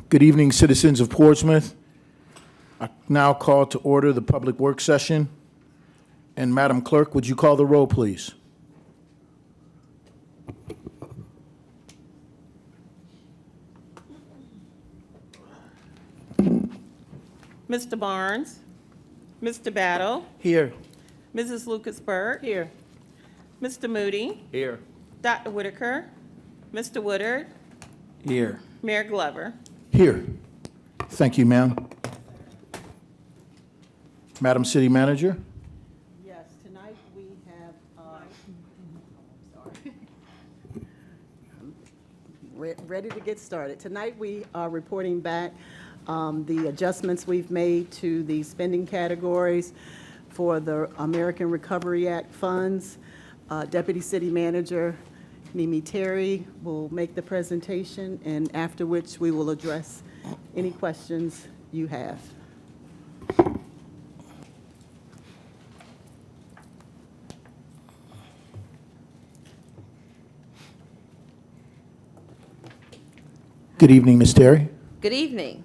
Good evening, citizens of Portsmouth. I now call to order the public work session. And Madam Clerk, would you call the roll, please? Mr. Barnes, Mr. Battle, Here. Mrs. Lucas-Burke. Here. Mr. Moody, Here. Dr. Whitaker, Mr. Woodard, Here. Mayor Glover. Here. Thank you, ma'am. Madam City Manager? Yes, tonight we have, ready to get started. Tonight we are reporting back the adjustments we've made to the spending categories for the American Recovery Act funds. Deputy City Manager Mimi Terry will make the presentation, and after which we will address any questions you have. Good evening, Ms. Terry. Good evening.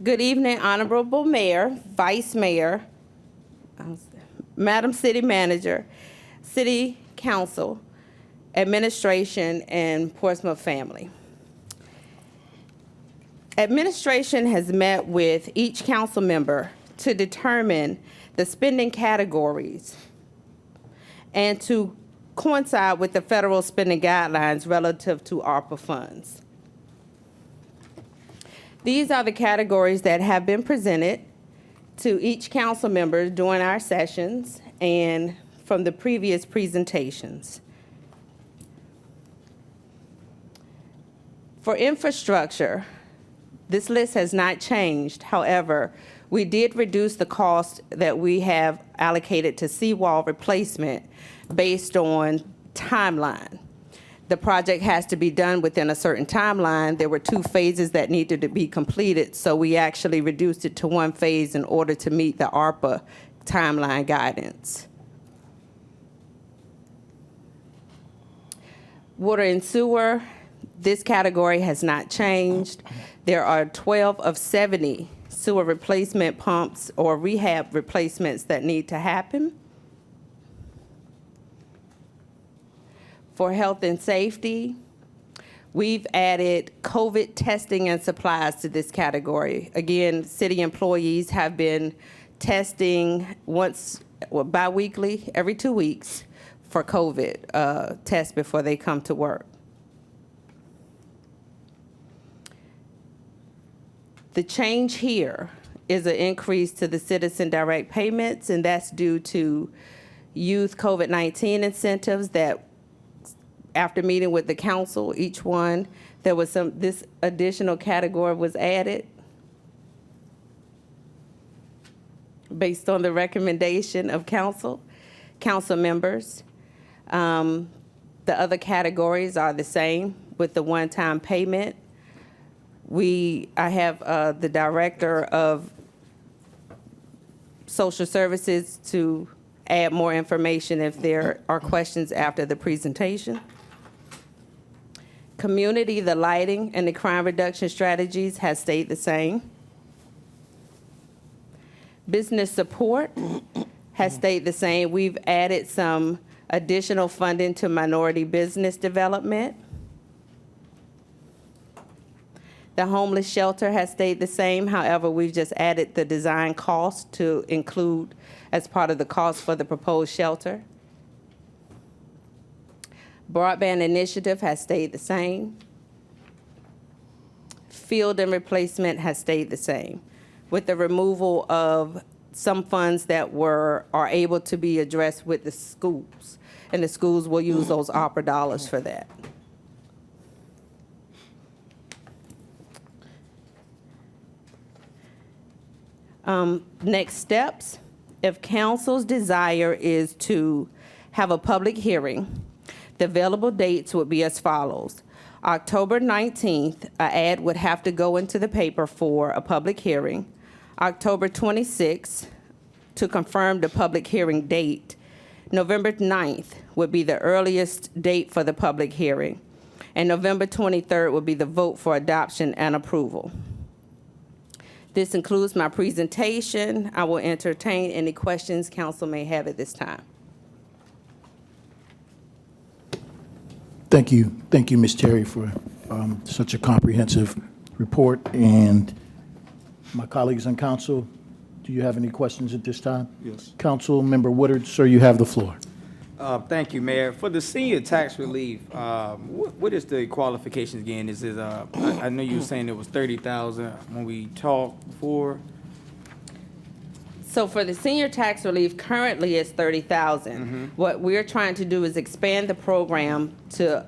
Good evening, Honorable Mayor, Vice Mayor, Madam City Manager, City Council, Administration, and Portsmouth family. Administration has met with each council member to determine the spending categories and to coincide with the federal spending guidelines relative to ARPA funds. These are the categories that have been presented to each council member during our sessions and from the previous presentations. For infrastructure, this list has not changed. However, we did reduce the cost that we have allocated to seawall replacement based on timeline. The project has to be done within a certain timeline. There were 2 phases that needed to be completed, so we actually reduced it to 1 phase in order to meet the ARPA timeline guidance. Water and sewer, this category has not changed. There are 12 of 70 sewer replacement pumps or rehab replacements that need to happen. For health and safety, we've added COVID testing and supplies to this category. Again, city employees have been testing bi-weekly, every 2 weeks for COVID tests before they come to work. The change here is an increase to the citizen direct payments, and that's due to youth COVID-19 incentives that after meeting with the council, each one, this additional category was added based on the recommendation of council members. The other categories are the same with the one-time payment. I have the Director of Social Services to add more information if there are questions after the presentation. Community, the lighting, and the crime reduction strategies has stayed the same. Business support has stayed the same. We've added some additional funding to minority business development. The homeless shelter has stayed the same. However, we've just added the design cost to include as part of the cost for the proposed shelter. Broadband initiative has stayed the same. Field and replacement has stayed the same, with the removal of some funds that are able to be addressed with the schools, and the schools will use those ARPA dollars for that. Next steps, if council's desire is to have a public hearing, the available dates would be as follows. October 19th, an ad would have to go into the paper for a public hearing. October 26th, to confirm the public hearing date, November 9th would be the earliest date for the public hearing, and November 23rd would be the vote for adoption and approval. This concludes my presentation. I will entertain any questions council may have at this time. Thank you. Thank you, Ms. Terry, for such a comprehensive report. And my colleagues on council, do you have any questions at this time? Yes. Council Member Woodard, sir, you have the floor. Thank you, Mayor. For the senior tax relief, what is the qualifications again? Is it, I know you were saying it was 30,000 when we talked before. So for the senior tax relief, currently it's 30,000. What we're trying to do is expand the program to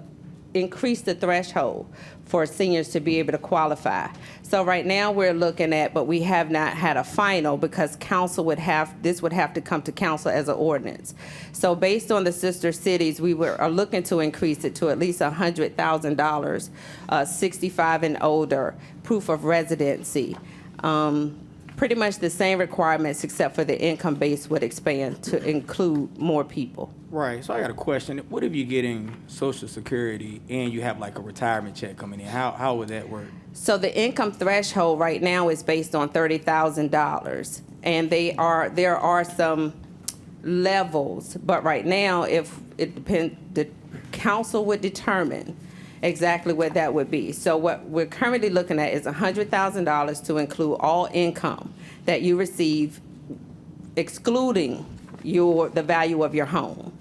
increase the threshold for seniors to be able to qualify. So right now we're looking at, but we have not had a final because council would have, this would have to come to council as an ordinance. So based on the sister cities, we are looking to increase it to at least $100,000, 65 and older, proof of residency. Pretty much the same requirements except for the income base would expand to include more people. Right, so I got a question. What if you're getting Social Security and you have like a retirement check coming in? How would that work? So the income threshold right now is based on $30,000, and there are some levels, but right now, if it depends, the council would determine exactly what that would be. So what we're currently looking at is $100,000 to include all income that you receive, excluding the value of your home.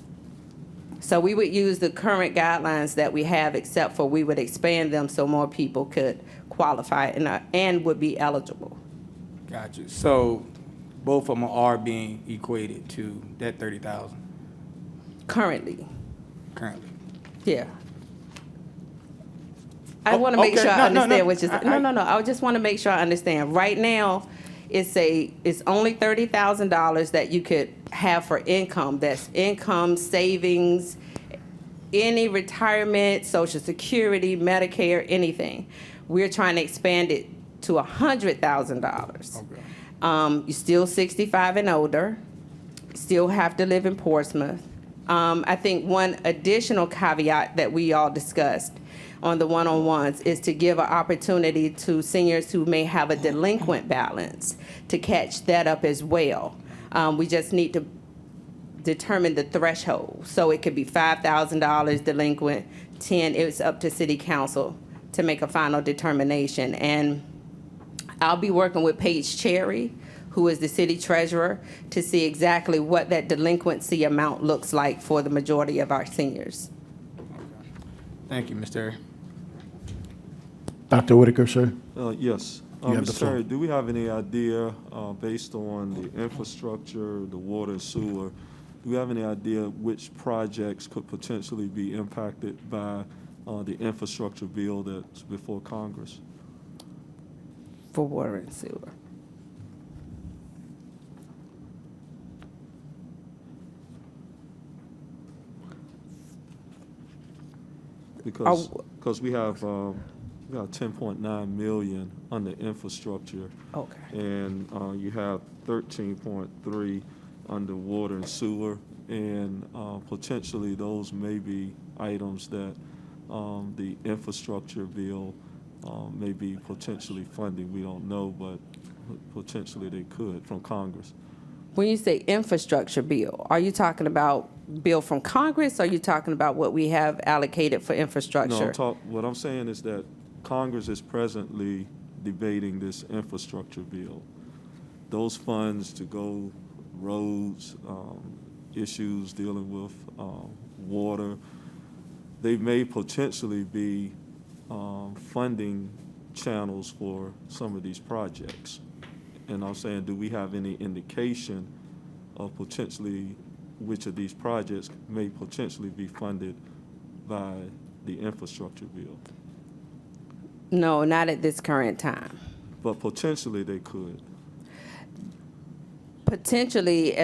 So we would use the current guidelines that we have, except for we would expand them so more people could qualify and would be eligible. Got you. So both of them are being equated to that 30,000 Currently, currently. yeah. I want to make okay. sure I No, understand no. which is, no. I just want to make sure I understand. Right now, it's only $30,000 that you could have for income. That's income, savings, any retirement, Social Security, Medicare, anything. We're trying to expand it to $100,000. Okay. You're still 65 and older, still have to live in Portsmouth. I think one additional caveat that we all discussed on the one-on-ones is to give an opportunity to seniors who may have a delinquent balance to catch that up as well. We just need to determine the threshold. So it could be $5,000 delinquent, 10, it's up to city council to make a final determination. And I'll be working with Paige Cherry, who is the city treasurer, to see exactly what that delinquency amount looks like for the majority of our seniors. Thank you, Mr. Dr. Whitaker, sir? Yes. You have the Mr. floor. Terry, do we have any idea, based on the infrastructure, the water and sewer, do we have any idea which projects could potentially be impacted by the infrastructure bill that's before Congress? For water and sewer. Because we have 10.9 million under infrastructure, Okay. and you have 13.3 under water and sewer, and potentially those may be items that the infrastructure bill may be potentially funding. We don't know, but potentially they could from Congress. When you say infrastructure bill, are you talking about bill from Congress, or are you talking about what we have allocated for infrastructure? No, what I'm saying is that Congress is presently debating this infrastructure bill. Those funds to go roads, issues dealing with water, they may potentially be funding channels for some of these projects. And I'm saying, do we have any indication of potentially which of these projects may potentially be funded by the infrastructure bill? No, not at this current time. But potentially they could. Potentially,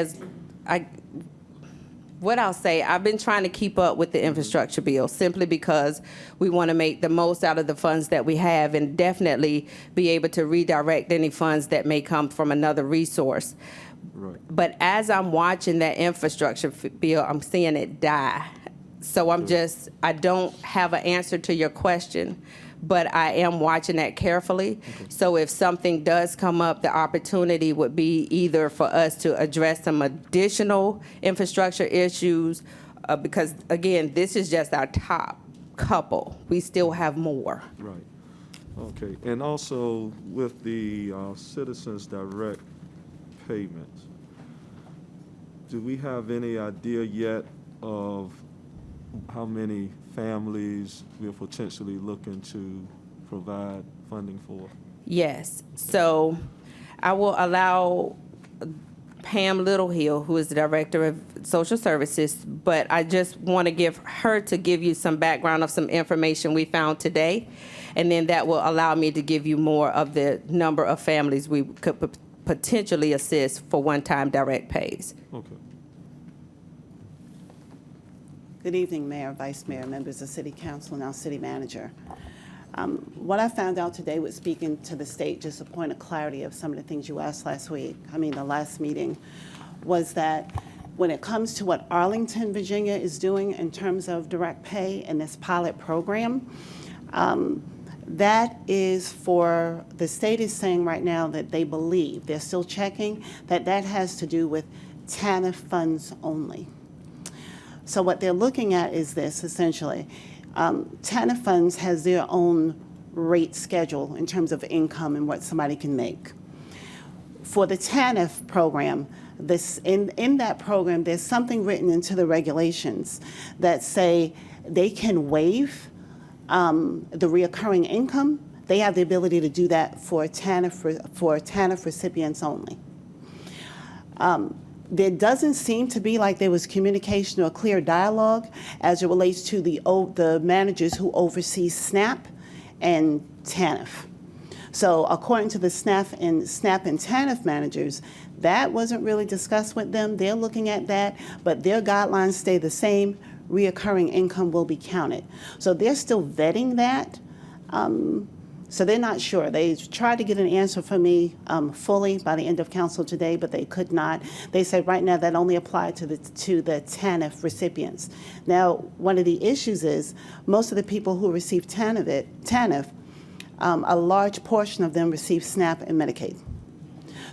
what I'll say, I've been trying to keep up with the infrastructure bill simply because we want to make the most out of the funds that we have and definitely be able to redirect any funds that may come from another resource. Right. But as I'm watching that infrastructure bill, I'm seeing it die. So I don't have an answer to your question, but I am watching that carefully. So if something does come up, the opportunity would be either for us to address some additional infrastructure issues, because again, this is just our top couple. We still have more. Right. Okay. And also with the citizens direct payments, do we have any idea yet of how many families we're potentially looking to provide funding for? Yes. So I will allow Pam Littlehill, who is the Director of Social Services, but I just want to give her to give you some background of some information we found today, and then that will allow me to give you more of the number of families we could potentially assist for one-time direct pays. Okay. Good evening, Mayor, Vice Mayor, members of City Council, and our City Manager. What I found out today with speaking to the state, just a point of clarity of some of the things you asked the last meeting, was that when it comes to what Arlington, Virginia is doing in terms of direct pay and this pilot program, that is for, the state is saying right now that they believe, they're still checking, that that has to do with TANF funds only. So what they're looking at is this, essentially. TANF funds has their own rate schedule in terms of income and what somebody can make. For the TANF program, in that program, there's something written into the regulations that say they can waive the reoccurring income. They have the ability to do that for TANF recipients only. There doesn't seem to be like there was communication or clear dialogue as it relates to the managers who oversee SNAP and TANF. So according to the SNAP and TANF managers, that wasn't really discussed with them. They're looking at that, but their guidelines stay the same. Reoccurring income will be counted. So they're still vetting that. So they're not sure. They tried to get an answer from me fully by the end of council today, but they could not. They said right now that only applied to the TANF recipients. Now, one of the issues is most of the people who receive TANF, a large portion of them receive SNAP and Medicaid.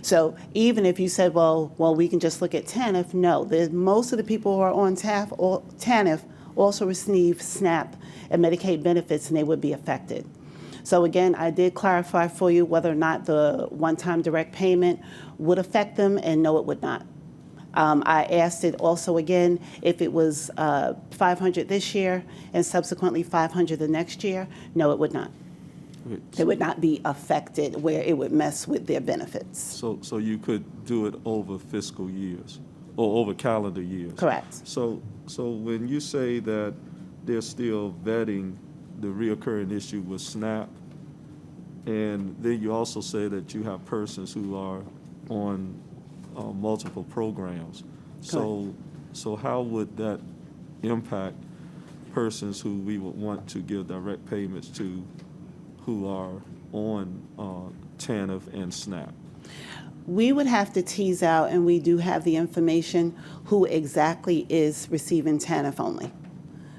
So even if you said, well, we can just look at TANF, no. Most of the people who are on TANF also receive SNAP and Medicaid benefits, and they would be affected. So again, I did clarify for you whether or not the one-time direct payment would affect them, and no, it would not. I asked it also again if it was $500 this year and subsequently $500 the next year. No, it would not. It would not be affected where it would mess with their benefits. So you could do it over fiscal years or over calendar years? Correct. So when you say that they're still vetting the reoccurring issue with SNAP, and then you also say that you have persons who are on multiple programs. So how would that impact persons who we would want to give direct payments to who are on TANF and SNAP? We would have to tease out, and we do have the information, who exactly is receiving TANF only.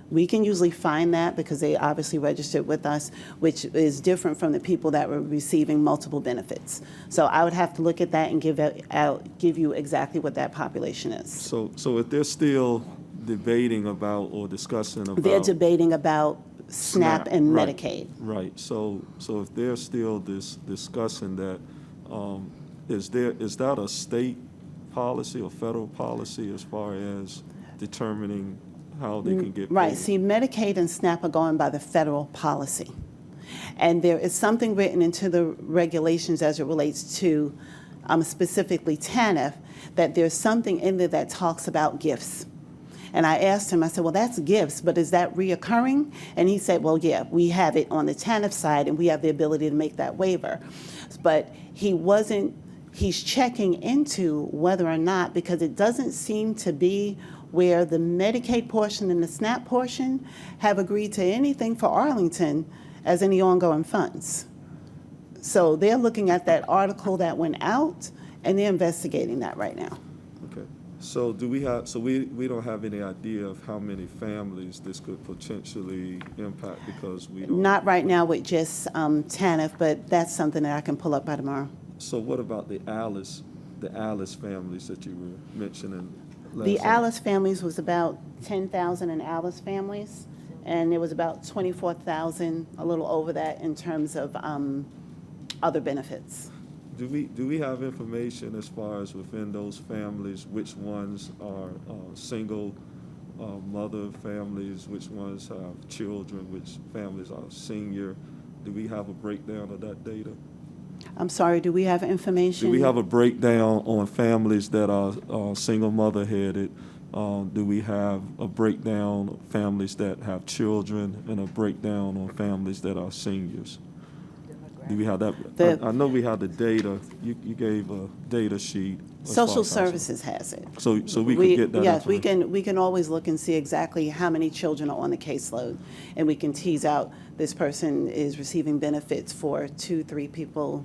We can usually find that because they obviously registered with us, which is different from the people that were receiving multiple benefits. So I would have to look at that and give you exactly what that population is. So if they're still debating about or discussing about... They're debating about SNAP and right, Medicaid. Right. So if they're still discussing that, is that a state policy or federal policy as far as determining how they can get paid? Right. See, Medicaid and SNAP are going by the federal policy. And there is something written into the regulations as it relates to specifically TANF, that there's something in there that talks about gifts. And I asked him, I said, well, that's gifts, but is that reoccurring? And he said, well, yeah, we have it on the TANF side, and we have the ability to make that waiver. But he's checking into whether or not, because it doesn't seem to be where the Medicaid portion and the SNAP portion have agreed to anything for Arlington as any ongoing funds. So they're looking at that article that went out, And they're investigating that right now. Okay. So do we have, so we don't have any idea of how many families this could potentially impact because we don't? Not right now with just TANF, but that's something that I can pull up by tomorrow. So what about the Alice families that you were mentioning last The time? Alice families was about 10,000 in Alice families, and it was about 24,000, a little over that in terms of other benefits. Do we have information as far as within those families, which ones are single mother families, which ones have children, which families are senior? Do we have a breakdown of that data? I'm sorry, do we have information? Do we have a breakdown on families that are single mother headed? Do we have a breakdown of families that have children and a breakdown on families that are seniors? Do we have that? I know we have the data. You gave a data sheet. as far Social as- Services has it. So we could get that Yes, information. we can always look and see exactly how many children are on the caseload, and we can tease out, this person is receiving benefits for 2, 3 people.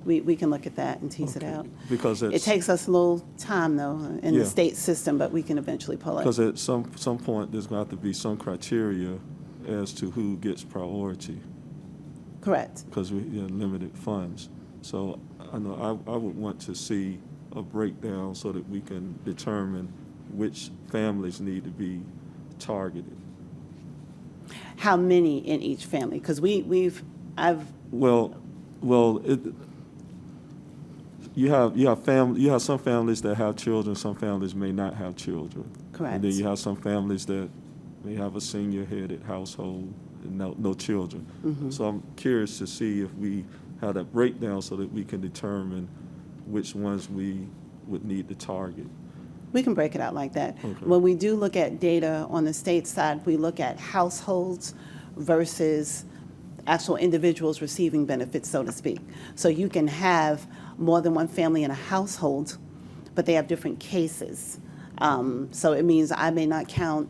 We can look at that and tease it Okay. out. Because It it's, takes us a little time, though, in Yeah. the state system, but we can eventually pull it. because at some point, there's going to have to be some criteria as to who gets priority, Correct. because we have limited funds. So I know I would want to see a breakdown so that we can determine which families need to be targeted. How many in each family? Because I've, Well, you have some families that have children, some families may not have children. Correct. And then you have some families that may have a senior-headed household and no children. Mm-hmm. So I'm curious to see if we have that breakdown so that we can determine which ones we would need to target. we can break it out like that. Okay. When we do look at data on the state side, we look at households versus actual individuals receiving benefits, so to speak. So you can have more than one family in a household, but they have different cases. So it means I may not count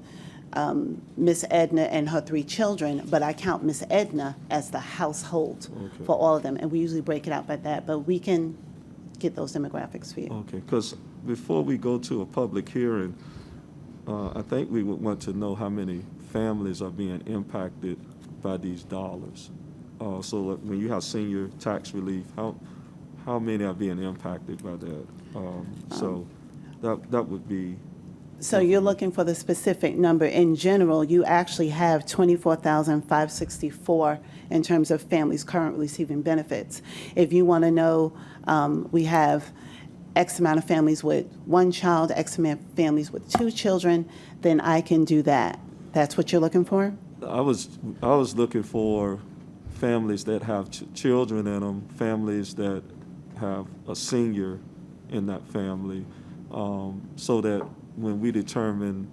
Miss Edna and her 3 children, but I count Miss Edna as the household Okay. for all of them. And we usually break it out by that, but we can get those demographics for you. Okay, because before we go to a public hearing, I think we would want to know how many families are being impacted by these dollars. So like when you have senior tax relief, how many are being impacted by that? So that would be, So you're looking for the specific number. In general, you actually have 24,564 in terms of families currently receiving benefits. If you want to know, we have X amount of families with 1 child, X amount of families with 2 children, then I can do that. That's what you're looking for? I was looking for families that have children in them, families that have a senior in that family, so that when we determine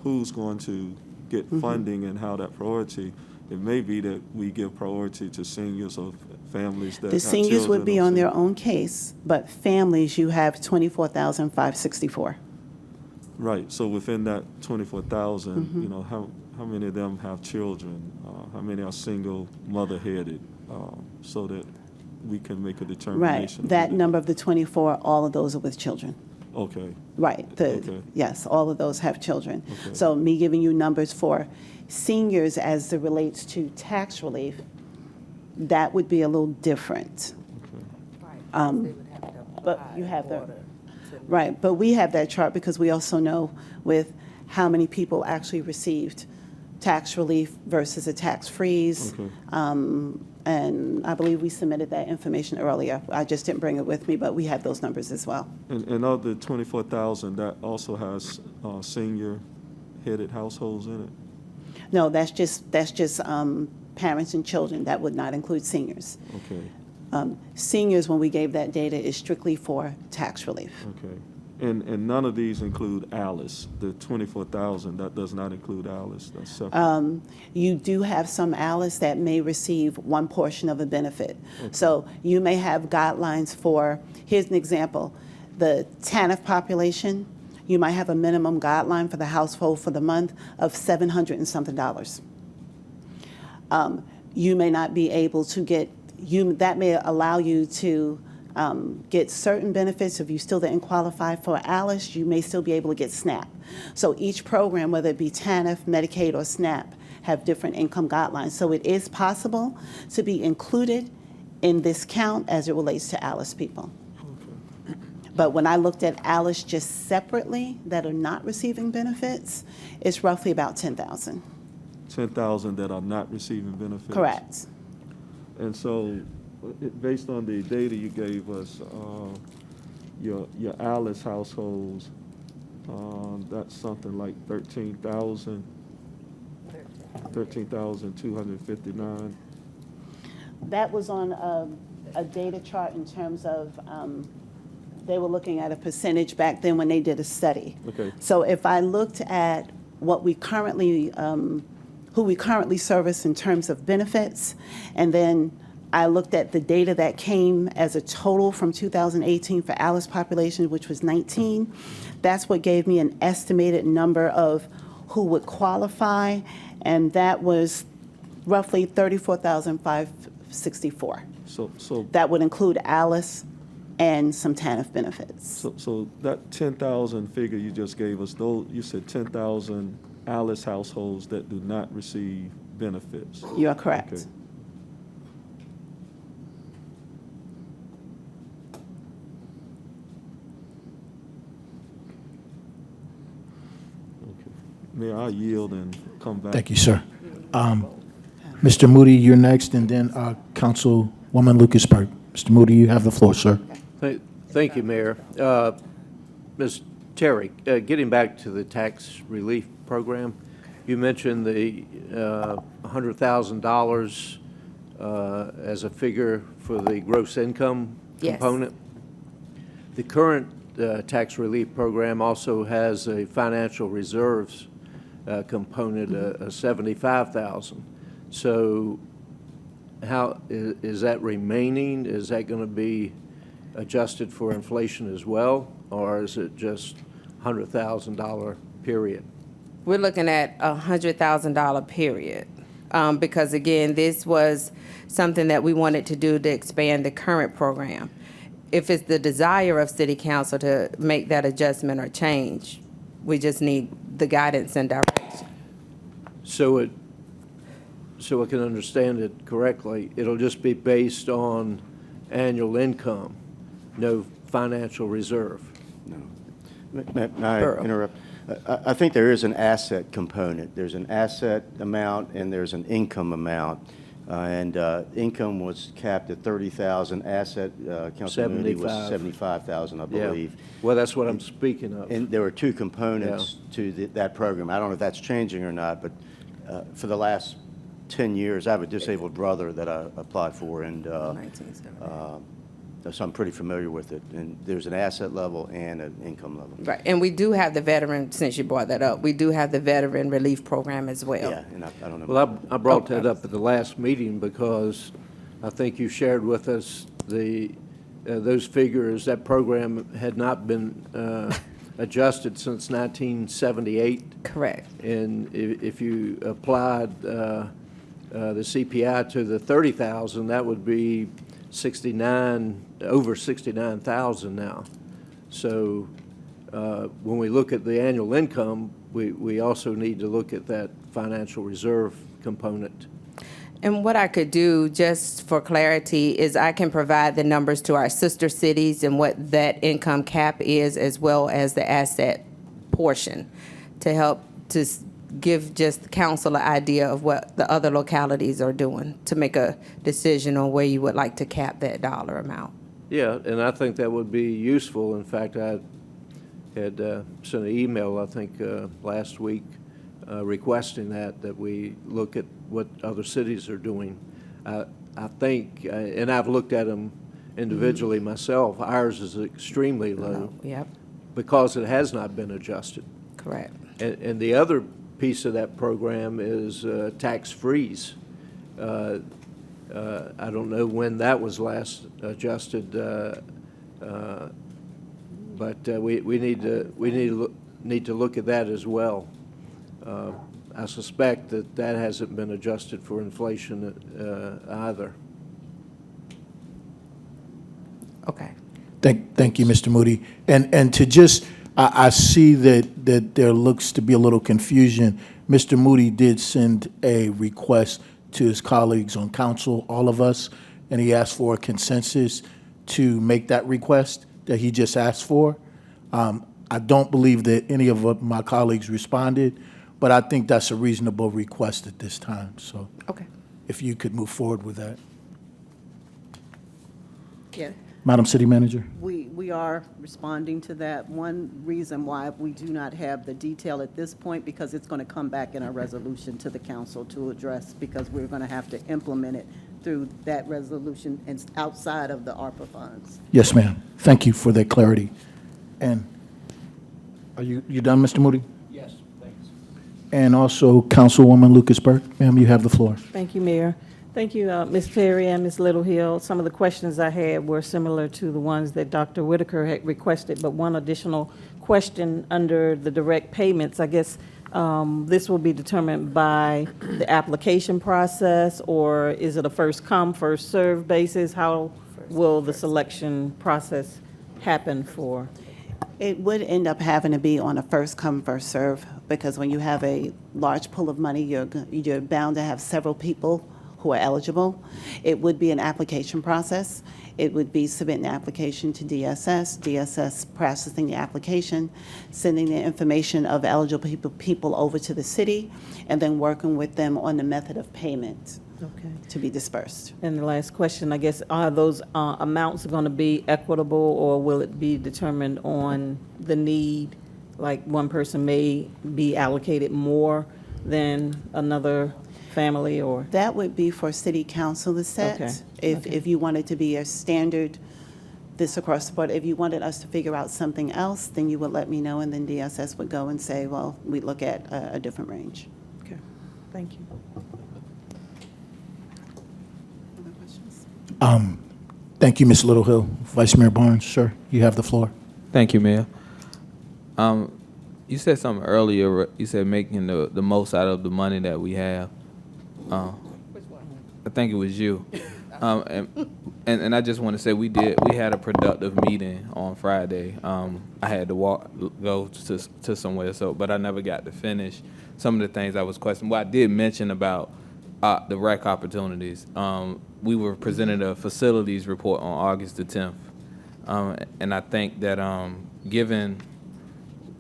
who's going to get funding and how that priority, it may be that we give priority to seniors or families that The have seniors would children be of on their senior- own case, but families, you have 24,564. Right, so within that 24,000, you know, how many of them have children? How many are single mother-headed? So that we can make a Right, determination. that number of the 24, all of those are with children. Okay, Right, Okay. yes, all of those have children. Okay. So me giving you numbers for seniors as it relates to tax relief, that would be a little different. But you have the, right, but we have that chart because we also know with how many people actually received tax relief versus a tax freeze. Okay. And I believe we submitted that information earlier. I just didn't bring it with me, but we have those numbers as well. and of the 24,000, that also has senior-headed households in it? No, that's just parents and children. That would not include seniors. Okay, Seniors, when we gave that data, is strictly for tax relief. okay. And none of these include Alice, the 24,000, that does not include Alice, that's separate? You do have some ALICE that may receive one portion of a benefit. So you may have guidelines for, here's an example, the TANF population, you might have a minimum guideline for the household for the month of $700 and something. You may not be able to get, that may allow you to get certain benefits. If you still didn't qualify for ALICE, you may still be able to get SNAP. So each program, whether it be TANF, Medicaid, or SNAP, have different income guidelines. So it is possible to be included in this count as it relates to ALICE people. But when I looked at ALICE just separately that are not receiving benefits, it's roughly about 10,000. 10,000 that are not receiving benefits? Correct. And so, based on the data you gave us, your ALICE households, that's something like 13,259. That was on a data chart in terms of, they were looking at a percentage back then when they did a study. Okay. So if I looked at what we currently, who we currently service in terms of benefits, and then I looked at the data that came as a total from 2018 for ALICE population, which was 19, that's what gave me an estimated number of who would qualify, and that was roughly 34,564. So That would include ALICE and some TANF benefits. So that 10,000 figure you just gave us, though, you said 10,000 ALICE households that do not receive benefits. You are correct. Okay. Okay. Mayor, I yield and come back. Thank you, sir. Mr. Moody, you're next, and then Councilwoman Lucasberg. Mr. Moody, you have the floor, sir. Thank you, Mayor. Ms. Terry, getting back to the tax relief program, you mentioned the $100,000 as a figure for the gross income Yes. component. The current tax relief program also has a financial reserves component of $75,000. So how is that remaining? Is that going to be adjusted for inflation as well, or is it just $100,000 period? We're looking at a $100,000 period, because again, this was something that we wanted to do to expand the current program. If it's the desire of City Council to make that adjustment or change, we just need the guidance and direction. So I can understand it correctly, it'll just be based on annual income, no financial reserve. May I interrupt? I think there is an asset component. There's an asset amount and there's an income amount. Income was capped at 30,000. Asset, Councilman Moody, was 75,000, I believe. Yeah. Well, that's what I'm speaking of. And there were two components to that program. I don't know if that's changing or not, but for the last 10 years, I have a disabled brother that I applied for, and so I'm pretty familiar with it. And there's an asset level and an income level. Right, and we do have the veteran, since you brought that up, we do have the veteran relief program as well. Yeah, and I don't know. Well, I brought that up at the last meeting because I think you shared with us those figures. That program had not been adjusted since 1978. Correct. And if you applied the CPI to the 30,000, that would be over 69,000 now. So when we look at the annual income, we also need to look at that financial reserve component. And what I could do, just for clarity, is I can provide the numbers to our sister cities and what that income cap is, as well as the asset portion, to help to give just the council an idea of what the other localities are doing to make a decision on where you would like to cap that dollar amount. Yeah, and I think that would be useful. In fact, I had sent an email, I think, last week requesting that we look at what other cities are doing. I think, and I've looked at them individually myself, ours is extremely low. Yep, Because it has not been adjusted. correct. And the other piece of that program is tax freeze. I don't know when that was last adjusted, but we need to look at that as well. I suspect that hasn't been adjusted for inflation either. Okay. Thank you, Mr. Moody. And to just, I see that there looks to be a little confusion. Mr. Moody did send a request to his colleagues on council, all of us, and he asked for a consensus to make that request that he just asked for. I don't believe that any of my colleagues responded, but I think that's a reasonable request at this time. So Okay. if you could move forward with that. Yeah, Madam City Manager? we are responding to that. One reason why we do not have the detail at this point, because it's going to come back in a resolution to the council to address, because we're going to have to implement it through that resolution and outside of the ARPA funds. Yes, ma'am. Thank you for that clarity. And are you done, Mr. Moody? Yes, thanks. And also Councilwoman Lucas Burke. Ma'am, you have the floor. Thank you, Mayor. Thank you, Ms. Perry and Ms. Littlehill. Some of the questions I had were similar to the ones that Dr. Whitaker had requested, but one additional question under the direct payments. I guess this will be determined by the application process, or is it a first come, first served basis? How will the selection process happen for? It would end up having to be on a first come, first serve, because when you have a large pool of money, you're bound to have several people who are eligible. It would be an application process. It would be submitting the application to DSS, DSS processing the application, sending the information of eligible people over to the city, and then working with them on the method of payment Okay. to be dispersed. And the last question, I guess, are those amounts going to be equitable, or will it be determined on the need? Like one person may be allocated more than another family, or? That would be for city council to set. Okay, If you wanted to be a standard, this across the board, if you wanted us to figure out something else, then you would let me know, and then DSS would go and say, well, we look at a different range. Okay, thank you. Other questions? Thank you, Ms. Littlehill. Vice Mayor Barnes, sir, you have the floor. Thank you, Mayor. You said something earlier. You said making the most out of the money that we have. I think it was you. And I just want to say we had a productive meeting on Friday. I had to go to somewhere, but I never got to finish some of the things I was questioning. Well, I did mention about the rec opportunities. We were presented a facilities report on August the 10th. And I think that given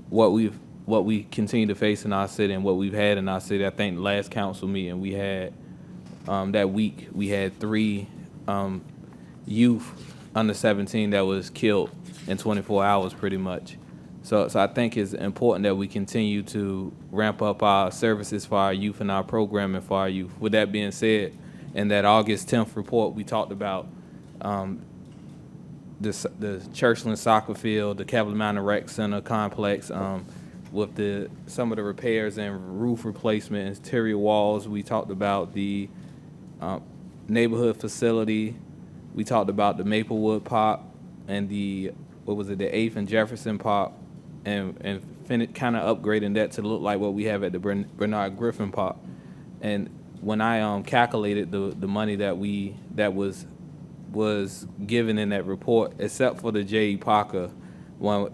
what we continue to face in our city and what we've had in our city, I think the last council meeting we had that week, we had 3 youth under 17 that was killed in 24 hours pretty much. So I think it's important that we continue to ramp up our services for our youth and our programming for our youth. With that being said, in that August 10th report, we talked about the Churchland soccer field, the Cavalier Mountain Rec Center complex, with some of the repairs and roof replacement, interior walls. We talked about the neighborhood facility. We talked about the Maplewood Park and the 8th and Jefferson Park, and kind of upgrading that to look like what we have at the Bernard Griffin Park. And when I calculated the money that was given in that report, except for the J.E. Parker one,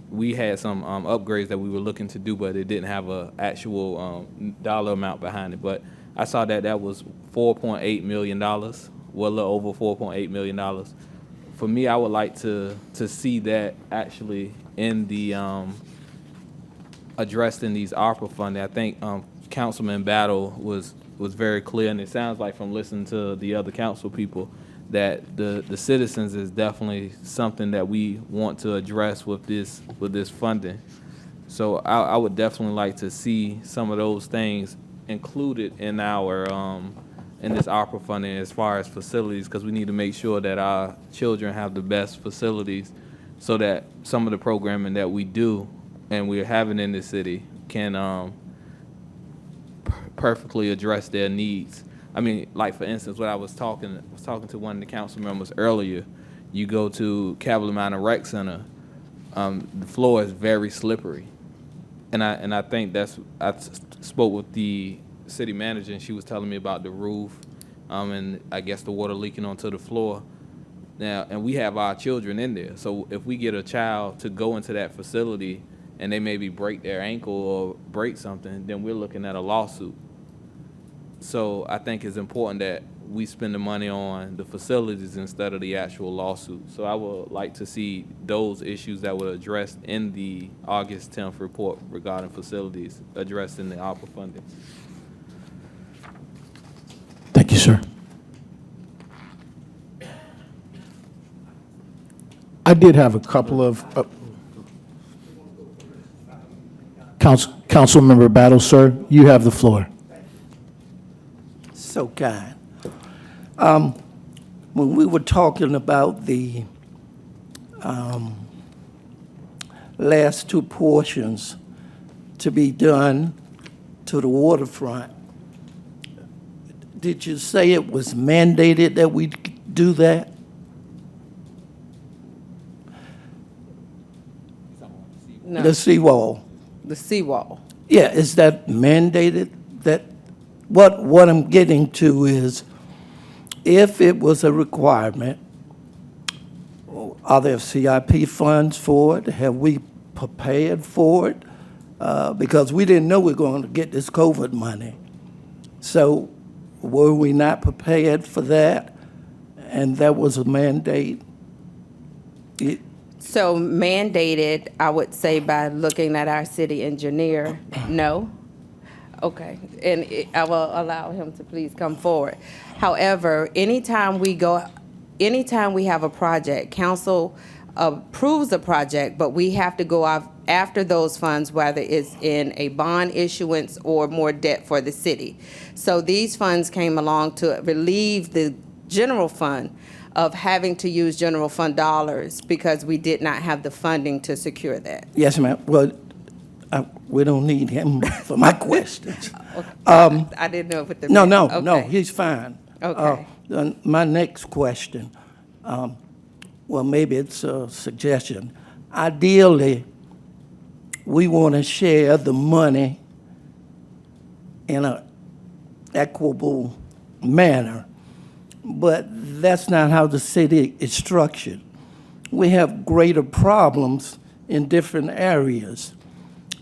we had some upgrades that we were looking to do, but it didn't have a actual dollar amount behind it. But I saw that was $4.8 million, well, a little over $4.8 million. For me, I would like to see that actually in the addressed in these ARPA funding. I think Councilman Battle was very clear, and it sounds like from listening to the other council people that the citizens is definitely something that we want to address with this funding. So I would definitely like to see some of those things included in our in this ARPA funding as far as facilities, because we need to make sure that our children have the best facilities, so that some of the programming that we do and we're having in the city can perfectly address their needs. I mean, like for instance, what I was talking to one of the council members earlier. You go to Cavalier Mountain Rec Center, the floor is very slippery, and I think I spoke with the city manager, and she was telling me about the roof, and I guess the water leaking onto the floor. Now, and we have our children in there. So if we get a child to go into that facility and they maybe break their ankle or break something, then we're looking at a lawsuit. So I think it's important that we spend the money on the facilities instead of the actual lawsuit. So I would like to see those issues that were addressed in the August 10th report regarding facilities addressed in the ARPA funding. Thank you, sir. I did have a couple of, Councilmember Battle, sir, you have the floor. So kind. When we were talking about the last two portions to be done to the waterfront, did you say it was mandated that we do that? No, The seawall? the seawall. Yeah, is that mandated? That, what I'm getting to is, if it was a requirement, are there CIP funds for it? Have we prepared for it? Because we didn't know we were going to get this COVID money. So were we not prepared for that? And that was a mandate? So mandated, I would say by looking at our city engineer, no. Okay, and I will allow him to please come forward. However, anytime we have a project, council approves a project, but we have to go out after those funds, whether it's in a bond issuance or more debt for the city. So these funds came along to relieve the general fund of having to use general fund dollars because we did not have the funding to secure that. Yes, ma'am. Well, we don't need him for my questions. I didn't know what the. No, Okay. he's fine. Okay. My next question, well, maybe it's a suggestion. Ideally, we want to share the money in an equitable manner, but that's not how the city is structured. We have greater problems in different areas,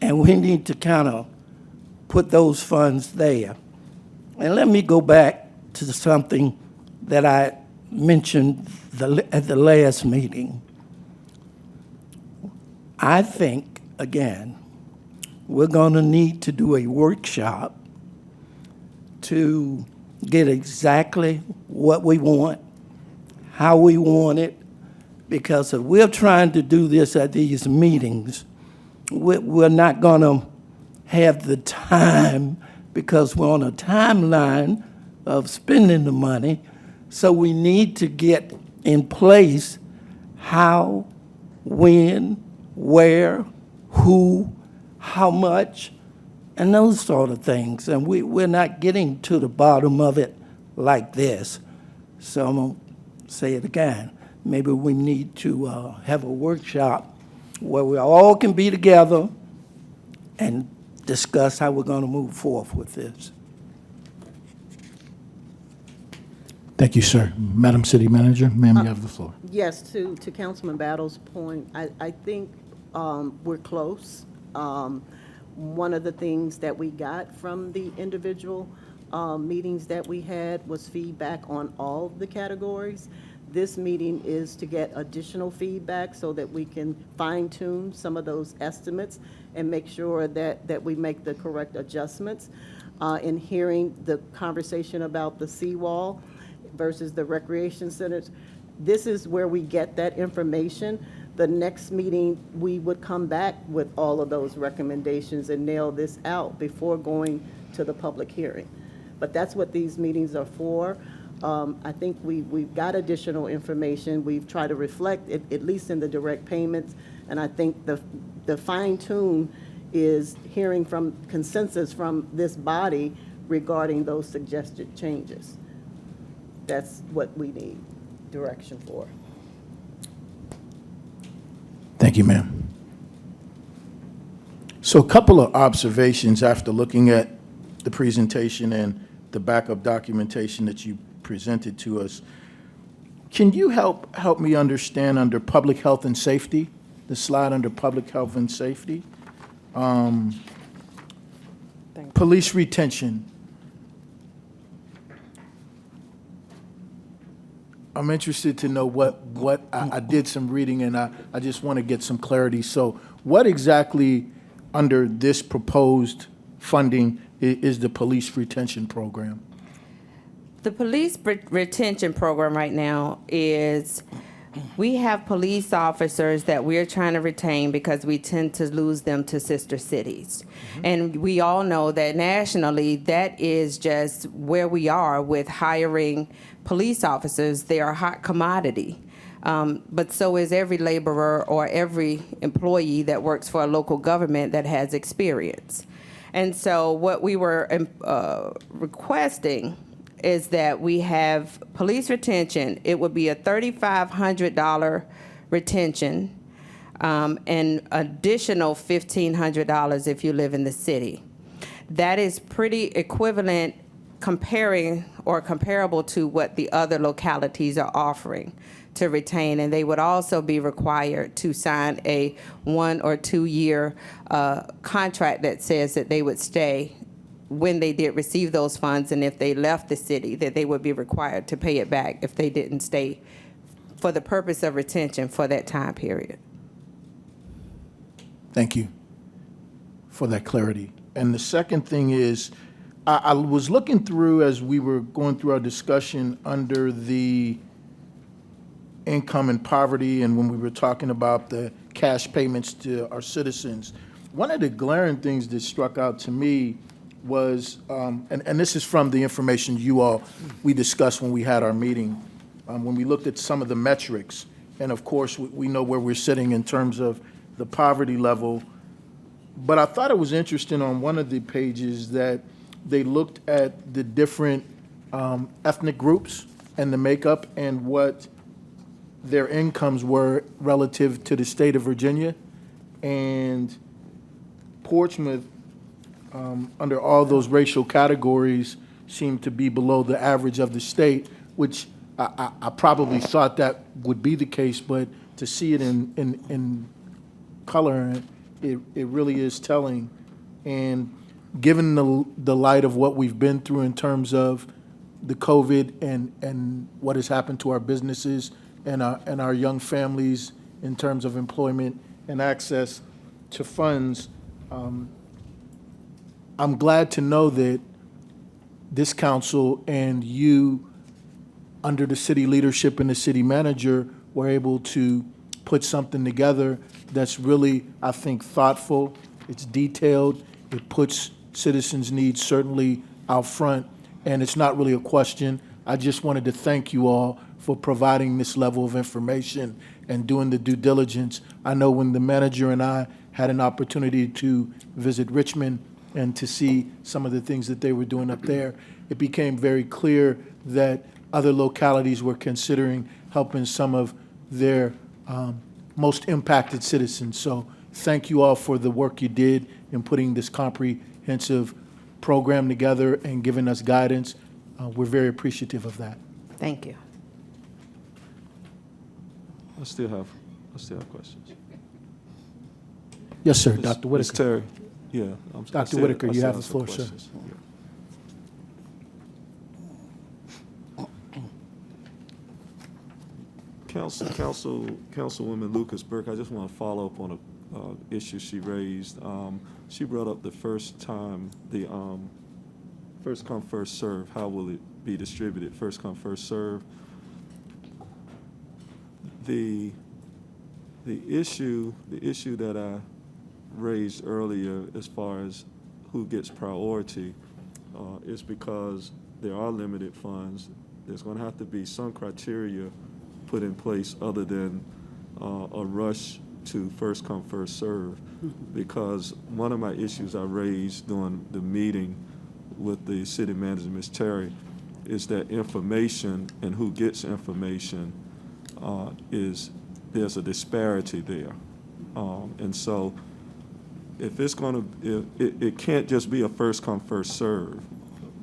and we need to kind of put those funds there. And let me go back to something that I mentioned at the last meeting. I think, again, we're going to need to do a workshop to get exactly what we want, how we want it, because if we're trying to do this at these meetings, we're not going to have the time because we're on a timeline of spending the money. So we need to get in place how, when, where, who, how much, and those sort of things. And we're not getting to the bottom of it like this. So I'm going to say it again. Maybe we need to have a workshop where we all can be together and discuss how we're going to move forward with this. Thank you, sir. Madam City Manager, ma'am, you have the floor. Yes, to Councilman Battle's point, I think we're close. One of the things that we got from the individual meetings that we had was feedback on all the categories. This meeting is to get additional feedback so that we can fine-tune some of those estimates and make sure that we make the correct adjustments. In hearing the conversation about the seawall versus the recreation centers, this is where we get that information. The next meeting, we would come back with all of those recommendations and nail this out before going to the public hearing. But that's what these meetings are for. I think we've got additional information. We've tried to reflect it, at least in the direct payments. And I think the fine tune is hearing from consensus from this body regarding those suggested changes. That's what we need direction for. Thank you, ma'am. So a couple of observations after looking at the presentation and the backup documentation that you presented to us. Can you help me understand under public health and safety, the slide under public health and safety? Police retention. I'm interested to know what I did some reading, and I just want to get some clarity. So what exactly under this proposed funding is the police retention program? The police retention program right now is, we have police officers that we're trying to retain because we tend to lose them to sister cities. And we all know that nationally, that is just where we are with hiring police officers. They are a hot commodity. But so is every laborer or every employee that works for a local government that has experience. And so what we were requesting is that we have police retention. It would be a $3,500 retention, and additional $1,500 if you live in the city. That is pretty equivalent comparing or comparable to what the other localities are offering to retain, and they would also be required to sign a 1 or 2 year contract that says that they would stay when they did receive those funds, and if they left the city, that they would be required to pay it back if they didn't stay for the purpose of retention for that time period. Thank you for that clarity. And the second thing is, I was looking through as we were going through our discussion under the income and poverty, and when we were talking about the cash payments to our citizens, one of the glaring things that struck out to me was, and this is from the information we discussed when we had our meeting, when we looked at some of the metrics, and of course, we know where we're sitting in terms of the poverty level, but I thought it was interesting on one of the pages that they looked at the different ethnic groups and the makeup and what their incomes were relative to the state of Virginia, and Portsmouth, under all those racial categories, seemed to be below the average of the state, which I probably thought that would be the case, but to see it in color, it really is telling. And given the light of what we've been through in terms of the COVID and what has happened to our businesses and our young families in terms of employment and access to funds, I'm glad to know that this council and you, under the city leadership and the city manager, were able to put something together that's really, I think, thoughtful. It's detailed. It puts citizens' needs certainly out front, and it's not really a question. I just wanted to thank you all for providing this level of information and doing the due diligence. I know when the manager and I had an opportunity to visit Richmond and to see some of the things that they were doing up there, it became very clear that other localities were considering helping some of their most impacted citizens. So thank you all for the work you did in putting this comprehensive program together and giving us guidance. We're very appreciative of that. Thank you. I still have questions. Yes, sir, Ms. Dr. Ms. Whitaker. Terry, yeah. Dr. Whitaker, you have the floor, sir. Councilwoman Lucas Burke, I just want to follow up on a issue she raised. She brought up the first come, first serve. How will it be distributed? First come, first serve. The issue that I raised earlier as far as who gets priority is because there are limited funds. There's going to have to be some criteria put in place other than a rush to first come, first serve. Because one of my issues I raised during the meeting with the city manager, Ms. Terry, is that information and who gets information there's a disparity there. And so if it's going to, it can't just be a first come, first serve,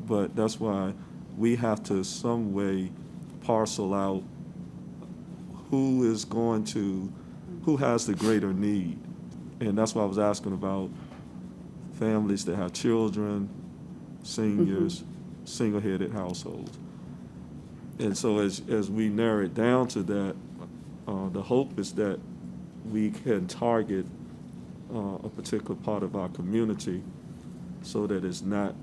but that's why we have to some way parcel out who has the greater need. And that's why I was asking about families that have children, seniors, single-headed households. And so as we narrow it down to that, the hope is that we can target a particular part of our community so that it's not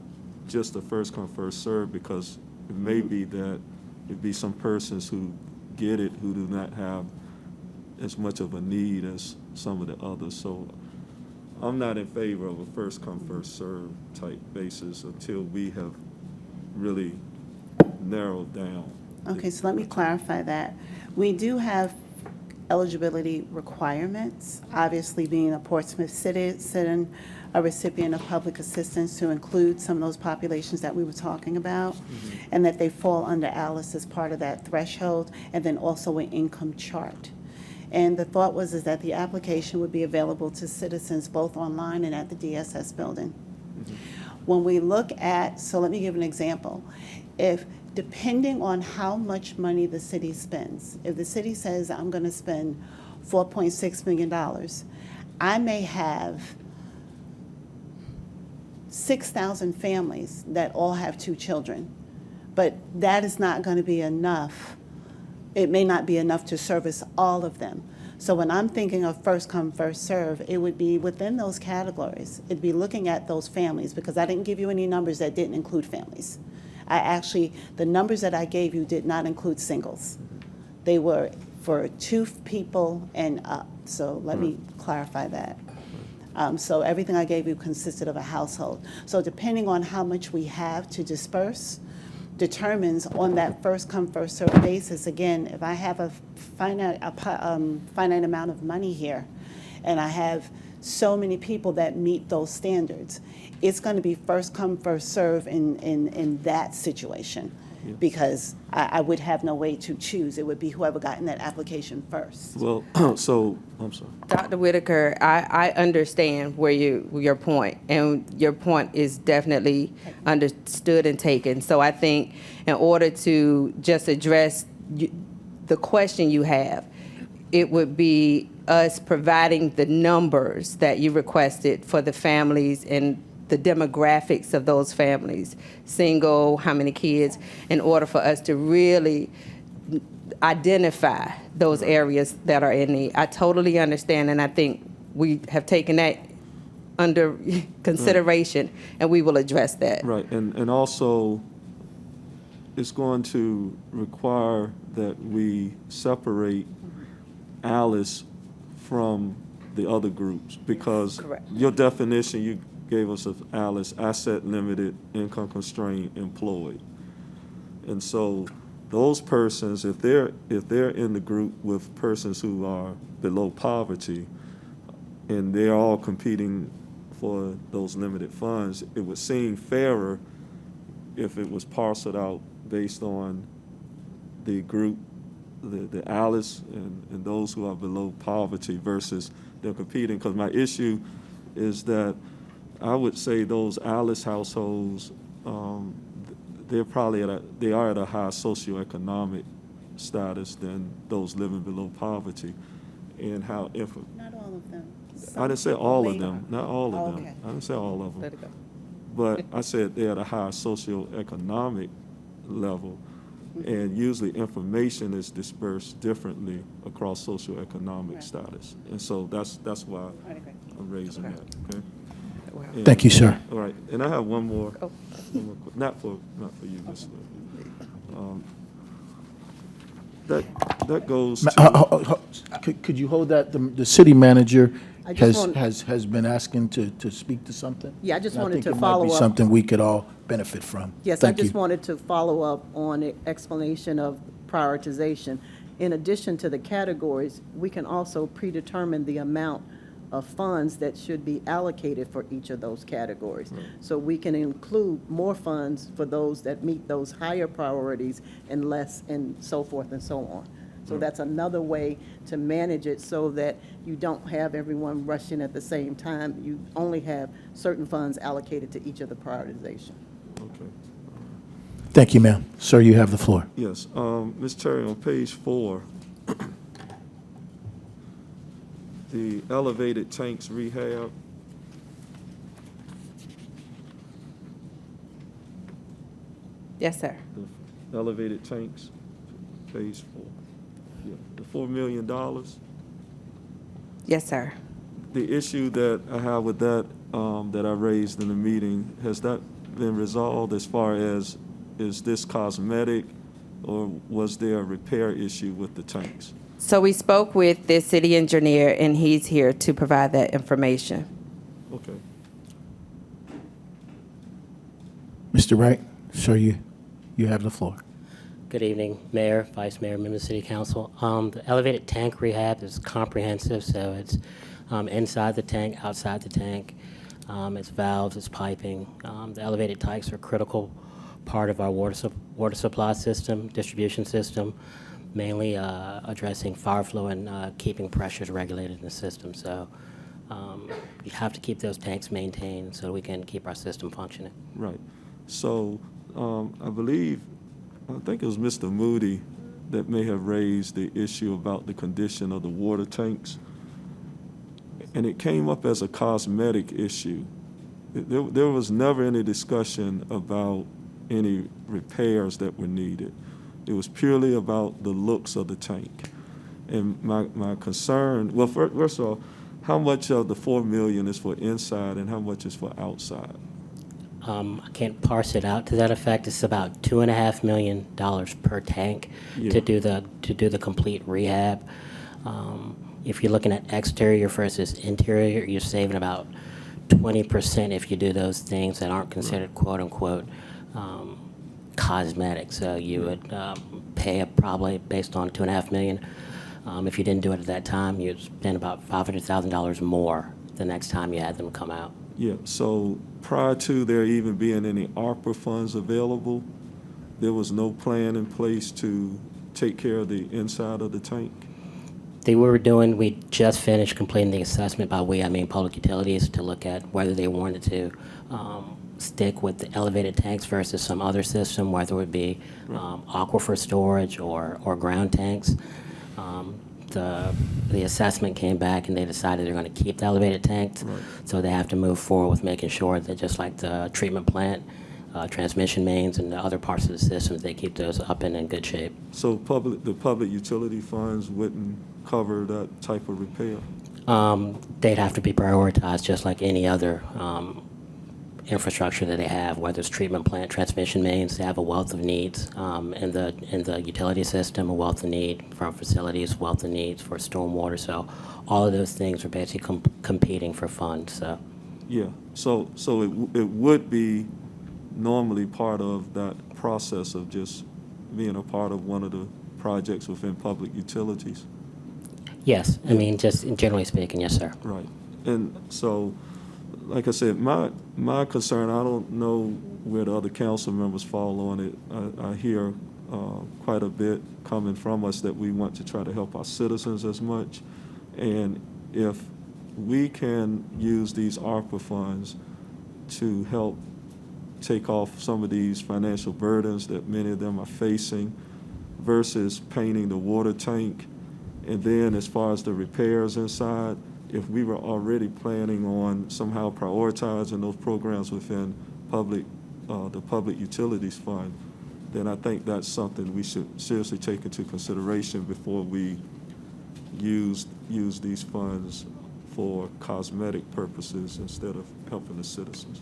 just a first come, first serve, because it may be that it'd be some persons who get it who do not have as much of a need as some of the others. So I'm not in favor of a first come, first serve type basis until we have really narrowed down. Okay, so let me clarify that. We do have eligibility requirements, obviously being a Portsmouth citizen, a recipient of public assistance to include some of those populations that we were talking about, and that they fall under ALICE as part of that threshold, and then also an income chart. And the thought was is that the application would be available to citizens both online and at the DSS building. When we look at, so let me give an example. If, depending on how much money the city spends, if the city says, I'm going to spend $4.6 million, I may have 6,000 families that all have 2 children, but that is not going to be enough. It may not be enough to service all of them. So when I'm thinking of first come, first serve, it would be within those categories. It'd be looking at those families, because I didn't give you any numbers that didn't include families. The numbers that I gave you did not include singles. They were for 2 people and up. So let me clarify that. So everything I gave you consisted of a household. So depending on how much we have to disperse, determines on that first come, first served basis. Again, if I have a finite amount of money here, and I have so many people that meet those standards, it's going to be first come, first serve in that situation, because I would have no way to choose. It would be whoever got in that application first. Well, so, I'm sorry. Dr. Whitaker, I understand your point, and your point is definitely understood and taken. So I think in order to just address the question you have, it would be us providing the numbers that you requested for the families and the demographics of those families, single, how many kids, in order for us to really identify those areas that are in need. I totally understand, and I think we have taken that under consideration, and we will address that. Right, and also, it's going to require that we separate ALICE from the other groups, because Correct. your definition you gave us of ALICE, asset limited, income constrained, employed. And so those persons, if they're in the group with persons who are below poverty, and they're all competing for those limited funds, it would seem fairer if it was parceled out based on the group, the ALICE and those who are below poverty versus they're competing. Because my issue is that I would say those ALICE households, they are at a higher socioeconomic status than those living below poverty. And how Not all of them. I didn't say all of them, not all of them. Okay. I didn't say all of them. Let it go. But I said they're at a higher socioeconomic level, and usually information is dispersed differently across socioeconomic status. And so that's why I'm raising that, okay? And- Thank you, sir. All right, and I have one more, Oh. not for you, Mr. That goes to, Could you hold that? The city manager I just has been asking to speak to something. Yeah, I just And wanted to think it follow might be up. something we could all benefit from. Yes, I Thank just you. wanted to follow up on the explanation of prioritization. In addition to the categories, we can also predetermine the amount of funds that should be allocated for each of those categories. So we can include more funds for those that meet those higher priorities and less, and so forth and so on. So that's another way to manage it so that you don't have everyone rushing at the same time. You only have certain funds allocated to each of the prioritization. okay. Thank you, ma'am. Sir, you have the floor. Yes, Ms. Terry, on page 4, the elevated tanks rehab. Yes, sir. The elevated tanks, phase 4. Yeah, the $4 million. Yes, sir. The issue that I have with that, that I raised in the meeting, has that been resolved as far as, is this cosmetic, or was there a repair issue with the tanks? So we spoke with the city engineer, and he's here to provide that information. Okay. Mr. Wright, sir, you have the floor. Good evening, Mayor, Vice Mayor, members of City Council. The elevated tank rehab is comprehensive, so it's inside the tank, outside the tank. It's valves, it's piping. The elevated tanks are a critical part of our water supply system, distribution system, mainly addressing fire flow and keeping pressures regulated in the system. So you have to keep those tanks maintained so we can keep our system functioning. Right. So I think it was Mr. Moody that may have raised the issue about the condition of the water tanks. And it came up as a cosmetic issue. There was never any discussion about any repairs that were needed. It was purely about the looks of the tank. And my concern, well, first of all, how much of the $4 million is for inside and how much is for outside? I can't parse it out to that effect. It's about $2.5 million per tank to do the complete rehab. If you're looking at exterior versus interior, you're saving about 20% if you do those things that aren't considered quote unquote cosmetic. So you would pay probably based on $2.5 million. If you didn't do it at that time, you'd spend about $500,000 more the next time you had them come out. Yeah, so prior to there even being any ARPA funds available, there was no plan in place to take care of the inside of the tank? We just finished completing the assessment. By we, I mean Public Utilities, to look at whether they wanted to stick with the elevated tanks versus some other system, whether it would be aquifer storage or ground tanks. The assessment came back and they decided they're going to keep the elevated tanks. Right. So they have to move forward with making sure that just like the treatment plant, transmission mains, and the other parts of the system, they keep those up and in good shape. So the public utility funds wouldn't cover that type of repair? They'd have to be prioritized just like any other infrastructure that they have, whether it's treatment plant, transmission mains. They have a wealth of needs in the utility system, a wealth of need for our facilities, wealth of needs for stormwater. So all of those things are basically competing for funds. So Yeah, so it would be normally part of that process of just being a part of one of the projects within public utilities? yes, I mean, just generally speaking, yes, sir. Right. And so, like I said, my concern, I don't know where the other council members fall on it. I hear quite a bit coming from us that we want to try to help our citizens as much. And if we can use these ARPA funds to help take off some of these financial burdens that many of them are facing versus painting the water tank, and then as far as the repairs inside, if we were already planning on somehow prioritizing those programs within the Public Utilities Fund, then I think that's something we should seriously take into consideration before we use these funds for cosmetic purposes instead of helping the citizens.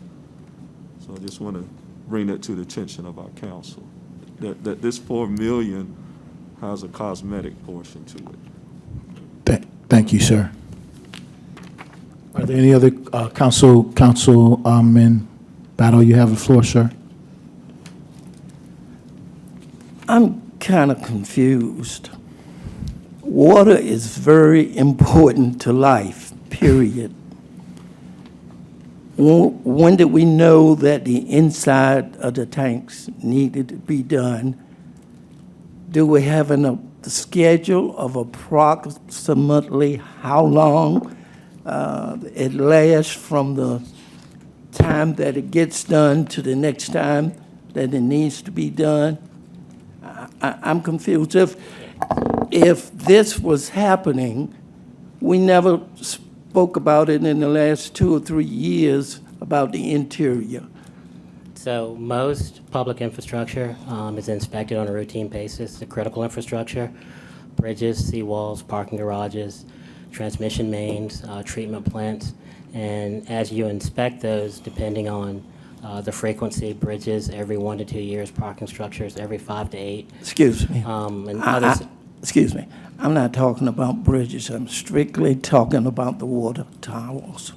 So I just want to bring that to the attention of our council, that this $4 million has a cosmetic portion to it. Thank you, sir. Are there any other councilman Battle? You have the floor, sir. I'm kind of confused. Water is very important to life, period. When did we know that the inside of the tanks needed to be done? Do we have a schedule of approximately how long it lasts from the time that it gets done to the next time that it needs to be done? I'm confused. If this was happening we never spoke about it in the last 2 or 3 years about the interior. So most public infrastructure is inspected on a routine basis. The critical infrastructure, bridges, seawalls, parking garages, transmission mains, treatment plants. And as you inspect those, depending on the frequency, bridges every 1 to 2 years, parking structures every 5 to 8. Excuse me. And others, Excuse me. I'm not talking about bridges. I'm strictly talking about the water towers.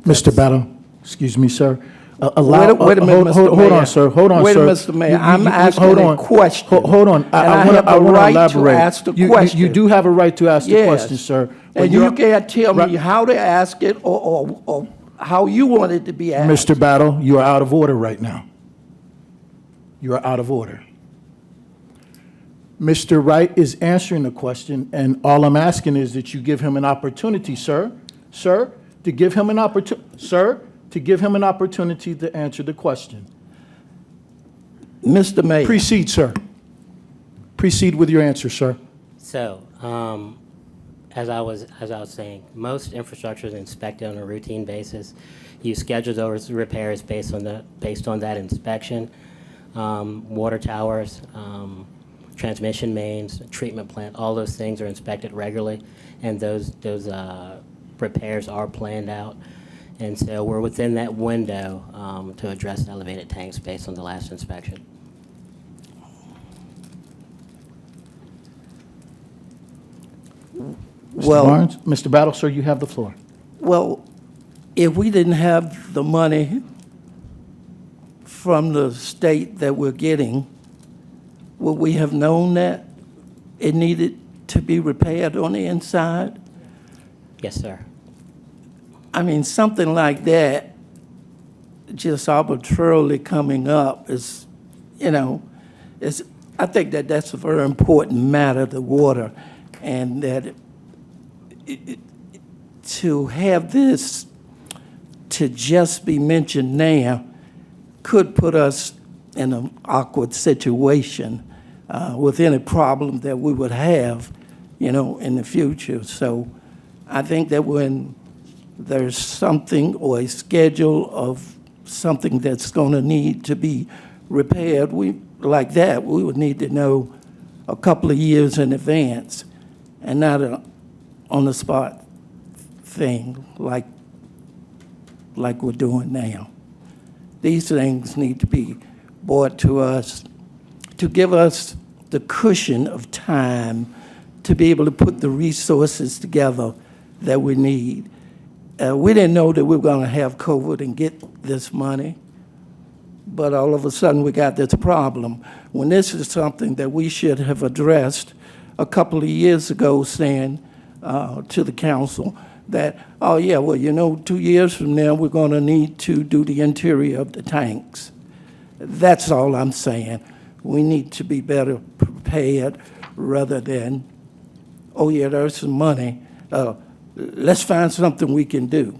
Mr. Battle, excuse me, sir. Wait a minute, Mr. Hold Mayor. on, sir. Hold on, Wait a sir. minute, Mr. Mayor. I'm hold asking a on. question. Hold on. And I wanna- have a wanna right to elaborate. ask the You question. do have a right to ask the Yes. question, sir. But And you're- you can't tell me Right. how to ask it or how you want it to be asked. Mr. Battle, you are out of order right now. You are out of order. Mr. Wright is answering the question, and all I'm asking is that you give him an opportunity, sir, to give him an opportunity to answer the question. Mr. Mayor. Proceed, sir. Proceed with your answer, sir. So, as I was saying, most infrastructure is inspected on a routine basis. You schedule those repairs based on that inspection. Water towers, transmission mains, treatment plant, all those things are inspected regularly, and those repairs are planned out. And so we're within that window to address elevated tanks based on the last inspection. Mr. Barnes? Mr. Battle, sir, you have the floor. Well, if we didn't have the money from the state that we're getting, would we have known that it needed to be repaired on the inside? Yes, sir. I mean, something like that, just arbitrarily coming up is, I think that that's a very important matter, the water, and that to have this to just be mentioned now could put us in an awkward situation with any problem that we would have, in the future. So I think that when there's something or a schedule of something that's going to need to be repaired, we would need to know a couple of years in advance and not a on-the-spot thing like we're doing now. These things need to be brought to us to give us the cushion of time to be able to put the resources together that we need. We didn't know that we were going to have COVID and get this money, but all of a sudden we got this problem. When this is something that we should have addressed a couple of years ago, saying to the council that, 2 years from now we're going to need to do the interior of the tanks. That's all I'm saying. We need to be better prepared rather than, there's some money. Let's find something we can do.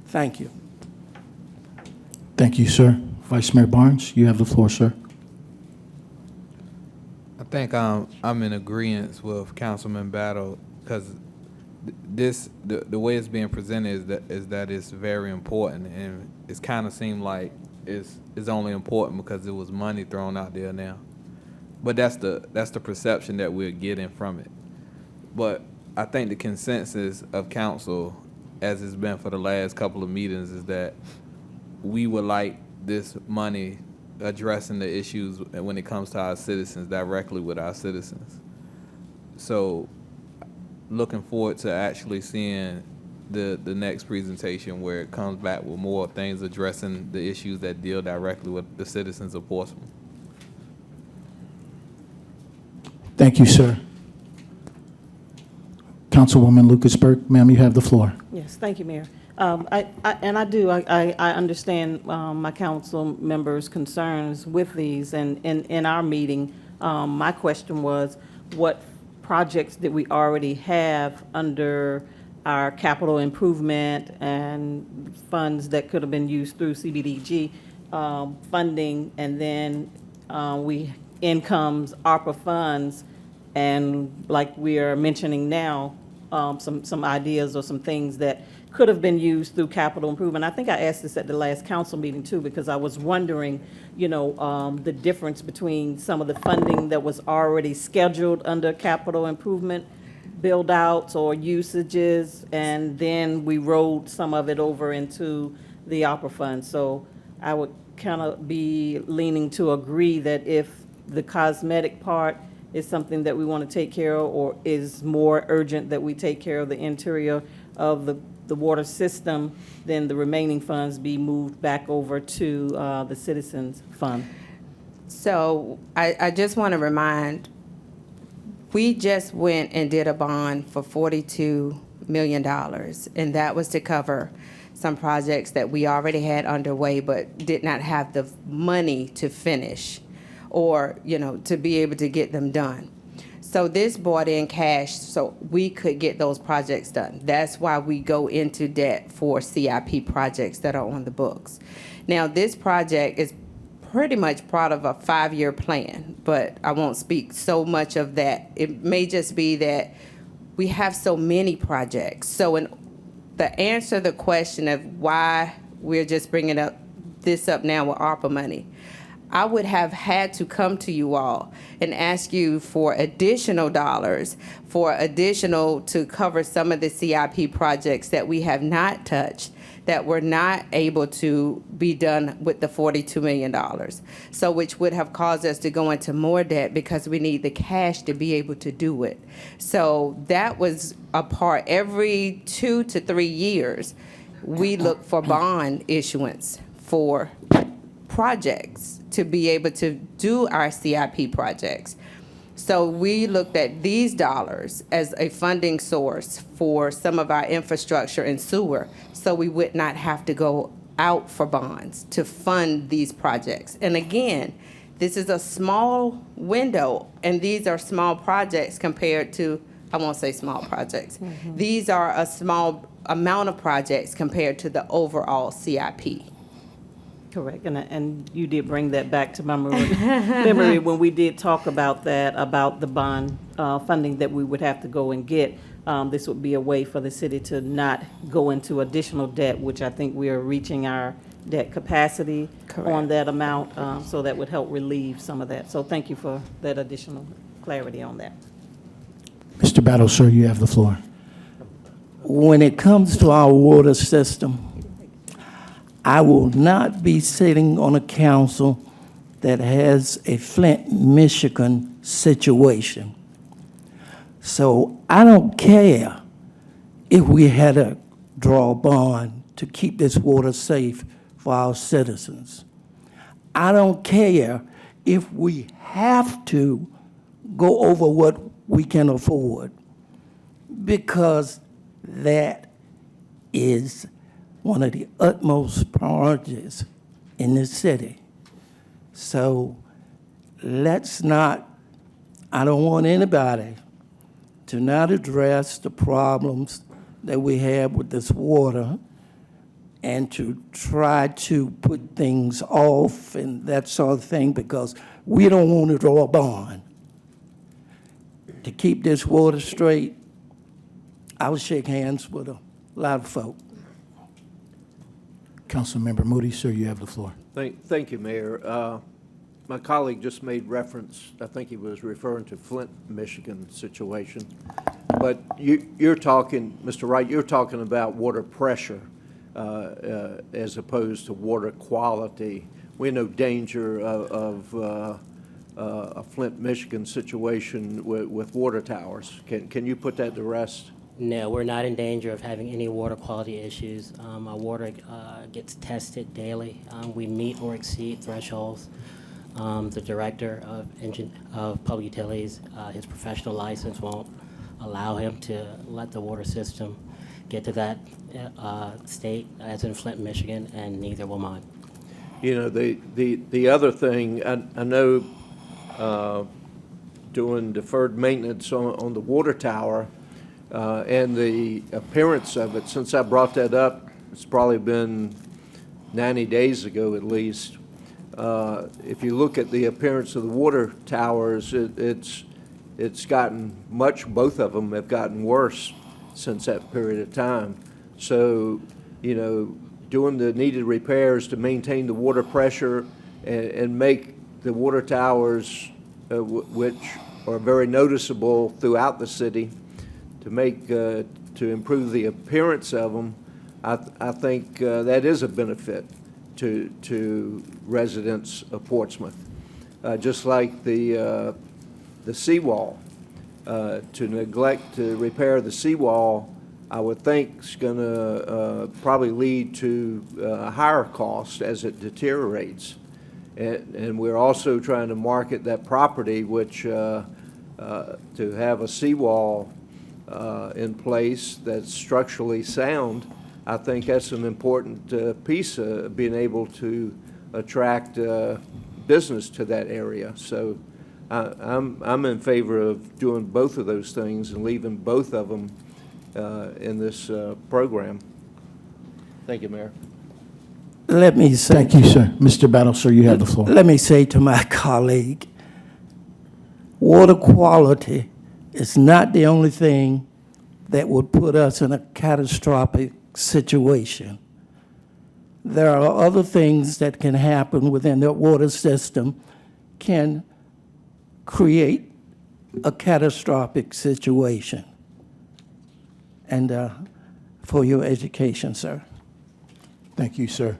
Thank you. Thank you, sir. Vice Mayor Barnes, you have the floor, sir. I think I'm in agreement with Councilman Battle, because the way it's being presented is that it's very important, and it's kind of seemed like it's only important because it was money thrown out there now. But that's the perception that we're getting from it. But I think the consensus of council, as it's been for the last couple of meetings, is that we would like this money addressing the issues when it comes to our citizens, directly with our citizens. So looking forward to actually seeing the next presentation where it comes back with more things addressing the issues that deal directly with the citizens of Portsmouth. Thank you, sir. Councilwoman Lucasberg, ma'am, you have the floor. Yes, thank you, Mayor. I understand my council members' concerns with these, and in our meeting, my question was, what projects did we already have under our capital improvement and funds that could have been used through CBDG funding, and then we incomes, ARPA funds, And like we are mentioning now, some ideas or some things that could have been used through capital improvement. I think I asked this at the last council meeting too, because I was wondering, the difference between some of the funding that was already scheduled under capital improvement build-outs or usages, and then we rolled some of it over into the opera fund. So I would kind of be leaning to agree that if the cosmetic part is something that we want to take care of, or is more urgent that we take care of the interior of the water system, then the remaining funds be moved back over to the Citizens Fund. So I just want to remind, we just went and did a bond for $42 million, and that was to cover some projects that we already had underway but did not have the money to finish or, to be able to get them done. So this brought in cash so we could get those projects done. That's why we go into debt for CIP projects that are on the books. Now, this project is pretty much part of a 5-year plan, but I won't speak so much of that. It may just be that we have so many projects. So the answer to the question of why we're just bringing this up now with ARPA money, I would have had to come to you all and ask you for additional dollars, to cover some of the CIP projects that we have not touched, that were not able to be done with the $42 million. So which would have caused us to go into more debt because we need the cash to be able to do it. So that was a part. Every 2 to 3 years, we look for bond issuance for projects to be able to do our CIP projects. So we looked at these dollars as a funding source for some of our infrastructure and sewer, so we would not have to go out for bonds to fund these projects. And again, this is a small window, and these are small projects compared to, I won't say small projects. These are a small amount of projects compared to the overall CIP. Correct, and you did bring that back to my memory when we did talk about that, about the bond funding that we would have to go and get. This would be a way for the city to not go into additional debt, which I think we are reaching our debt capacity on that amount, so that would help relieve some of that. So thank you for that additional clarity on that. Mr. Battle, sir, you have the floor. When it comes to our water system, I will not be sitting on a council that has a Flint, Michigan situation. So I don't care if we had to draw a bond to keep this water safe for our citizens. I don't care if we have to go over what we can afford, because that is one of the utmost priorities in this city. So let's not, I don't want anybody to not address the problems that we have with this water and to try to put things off and that sort of thing, because we don't want to draw a bond. To keep this water straight, I would shake hands with a lot of folk. Councilmember Moody, sir, you have the floor. Thank you, Mayor. My colleague just made reference, I think he was referring to Flint, Michigan situation. But you're talking, Mr. Wright, you're talking about water pressure as opposed to water quality. We're in no danger of a Flint, Michigan situation with water towers. Can you put that to rest? No, we're not in danger of having any water quality issues. Our water gets tested daily. We meet or exceed thresholds. The director of public utilities, his professional license won't allow him to let the water system get to that state as in Flint, Michigan, and neither will mine. You know, the other thing, I know doing deferred maintenance on the water tower, and the appearance of it, since I brought that up, it's probably been 90 days ago at least. If you look at the appearance of the water towers, it's it's gotten both of them have gotten worse since that period of time. So, doing the needed repairs to maintain the water pressure and make the water towers, which are very noticeable throughout the city, to improve the appearance of them, I think that is a benefit to residents of Portsmouth. Just like the seawall. To neglect to repair the seawall, I would think is going to probably lead to a higher cost as it deteriorates. And we're also trying to market that property, which to have a seawall in place that's structurally sound, I think that's an important piece of being able to attract business to that area. So I'm in favor of doing both of those things and leaving both of them in this program. Thank you, Mayor. Let me say. Thank you, sir. Mr. Battle, sir, you have the floor. Let me say to my colleague, water quality is not the only thing that would put us in a catastrophic situation. There are other things that can happen within the water system can create a catastrophic situation. And for your education, sir. Thank you, sir.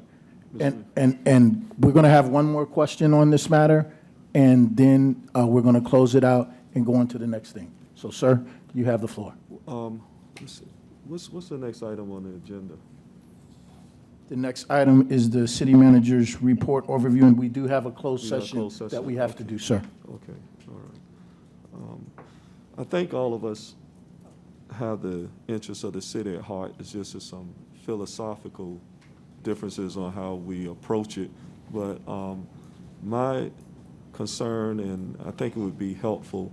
And we're going to have one more question on this matter, and then we're going to close it out and go on to the next thing. So, sir, you have the floor. Let's see. What's the next item on the agenda? The next item is the city manager's report overview, and we do have a closed We have a session closed session, that we have to do, sir. Okay, all right. I think all of us have the interests of the city at heart. It's just some philosophical differences on how we approach it. But my concern, and I think it would be helpful,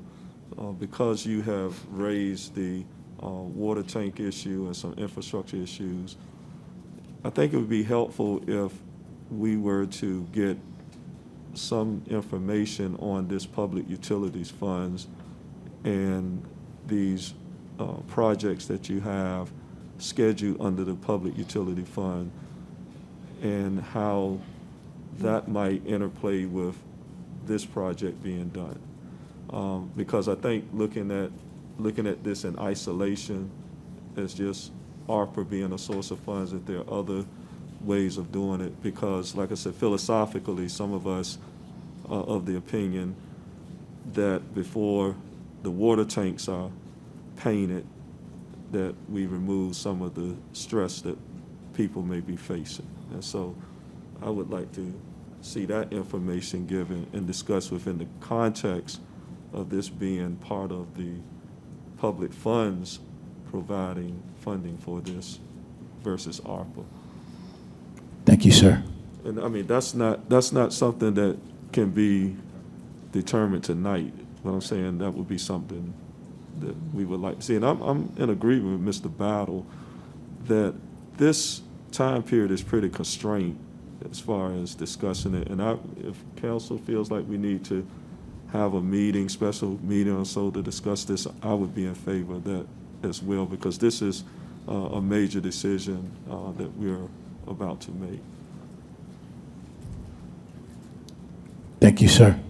because you have raised the water tank issue and some infrastructure issues, I think it would be helpful if we were to get some information on this public utilities funds and these projects that you have scheduled under the public utility fund, and how that might interplay with this project being done. Because I think looking at this in isolation as just ARPA being a source of funds, that there are other ways of doing it. Because, like I said, philosophically, some of us are of the opinion that before the water tanks are painted, that we remove some of the stress that people may be facing. And so I would like to see that information given and discussed within the context of this being part of the public funds providing funding for this versus ARPA. Thank you, sir. And I mean, that's not something that can be determined tonight. But I'm saying that would be something that we would like to see. And I'm in agreement with Mr. Battle that this time period is pretty constrained as far as discussing it. And if council feels like we need to have a meeting, special meeting or so to discuss this, I would be in favor of that as well, because this is a major decision that we're about to make. Thank you, sir.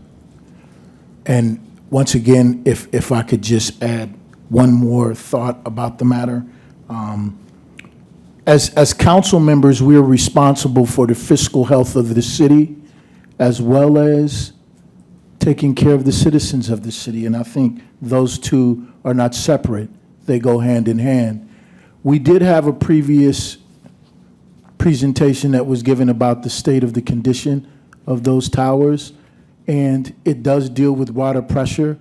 And once again, if I could just add one more thought about the matter. As council members, we are responsible for the fiscal health of the city, as well as taking care of the citizens of the city. And I think those two are not separate. They go hand in hand. We did have a previous presentation that was given about the state of the condition of those towers, and it does deal with water pressure,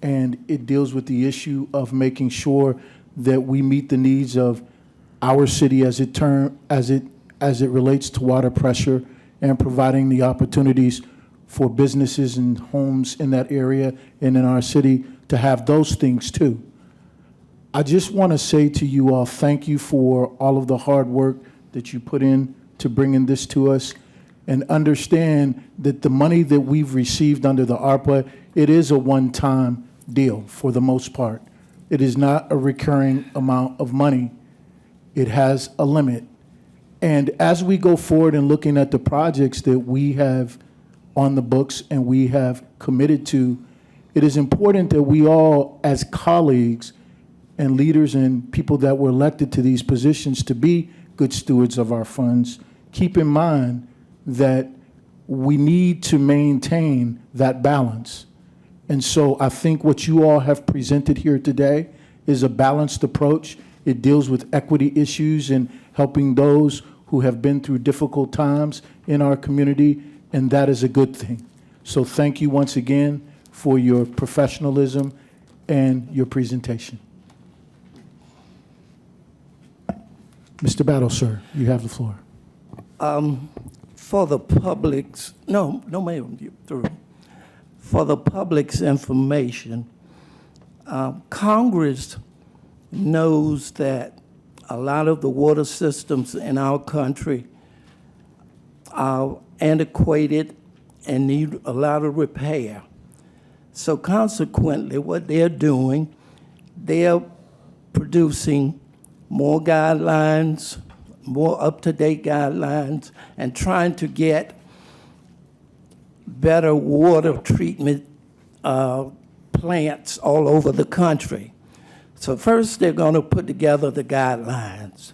and it deals with the issue of making sure that we meet the needs of our city as it relates to water pressure, and providing the opportunities for businesses and homes in that area and in our city to have those things too. I just want to say to you all, thank you for all of the hard work that you put in to bringing this to us, and understand that the money that we've received under the ARPA, it is a one-time deal for the most part. It is not a recurring amount of money. It has a limit. And as we go forward and looking at the projects that we have on the books and we have committed to, it is important that we all, as colleagues and leaders and people that were elected to these positions to be good stewards of our funds, keep in mind that we need to maintain that balance. And so I think what you all have presented here today is a balanced approach. It deals with equity issues and helping those who have been through difficult times in our community, and that is a good thing. So thank you once again for your professionalism and your presentation. Mr. Battle, sir, you have the floor. For the public's, no, ma'am, you through. For the public's information, Congress knows that a lot of the water systems in our country are antiquated and need a lot of repair. So consequently, what they're doing, they're producing more guidelines, more up-to-date guidelines, and trying to get better water treatment plants all over the country. So first, they're going to put together the guidelines.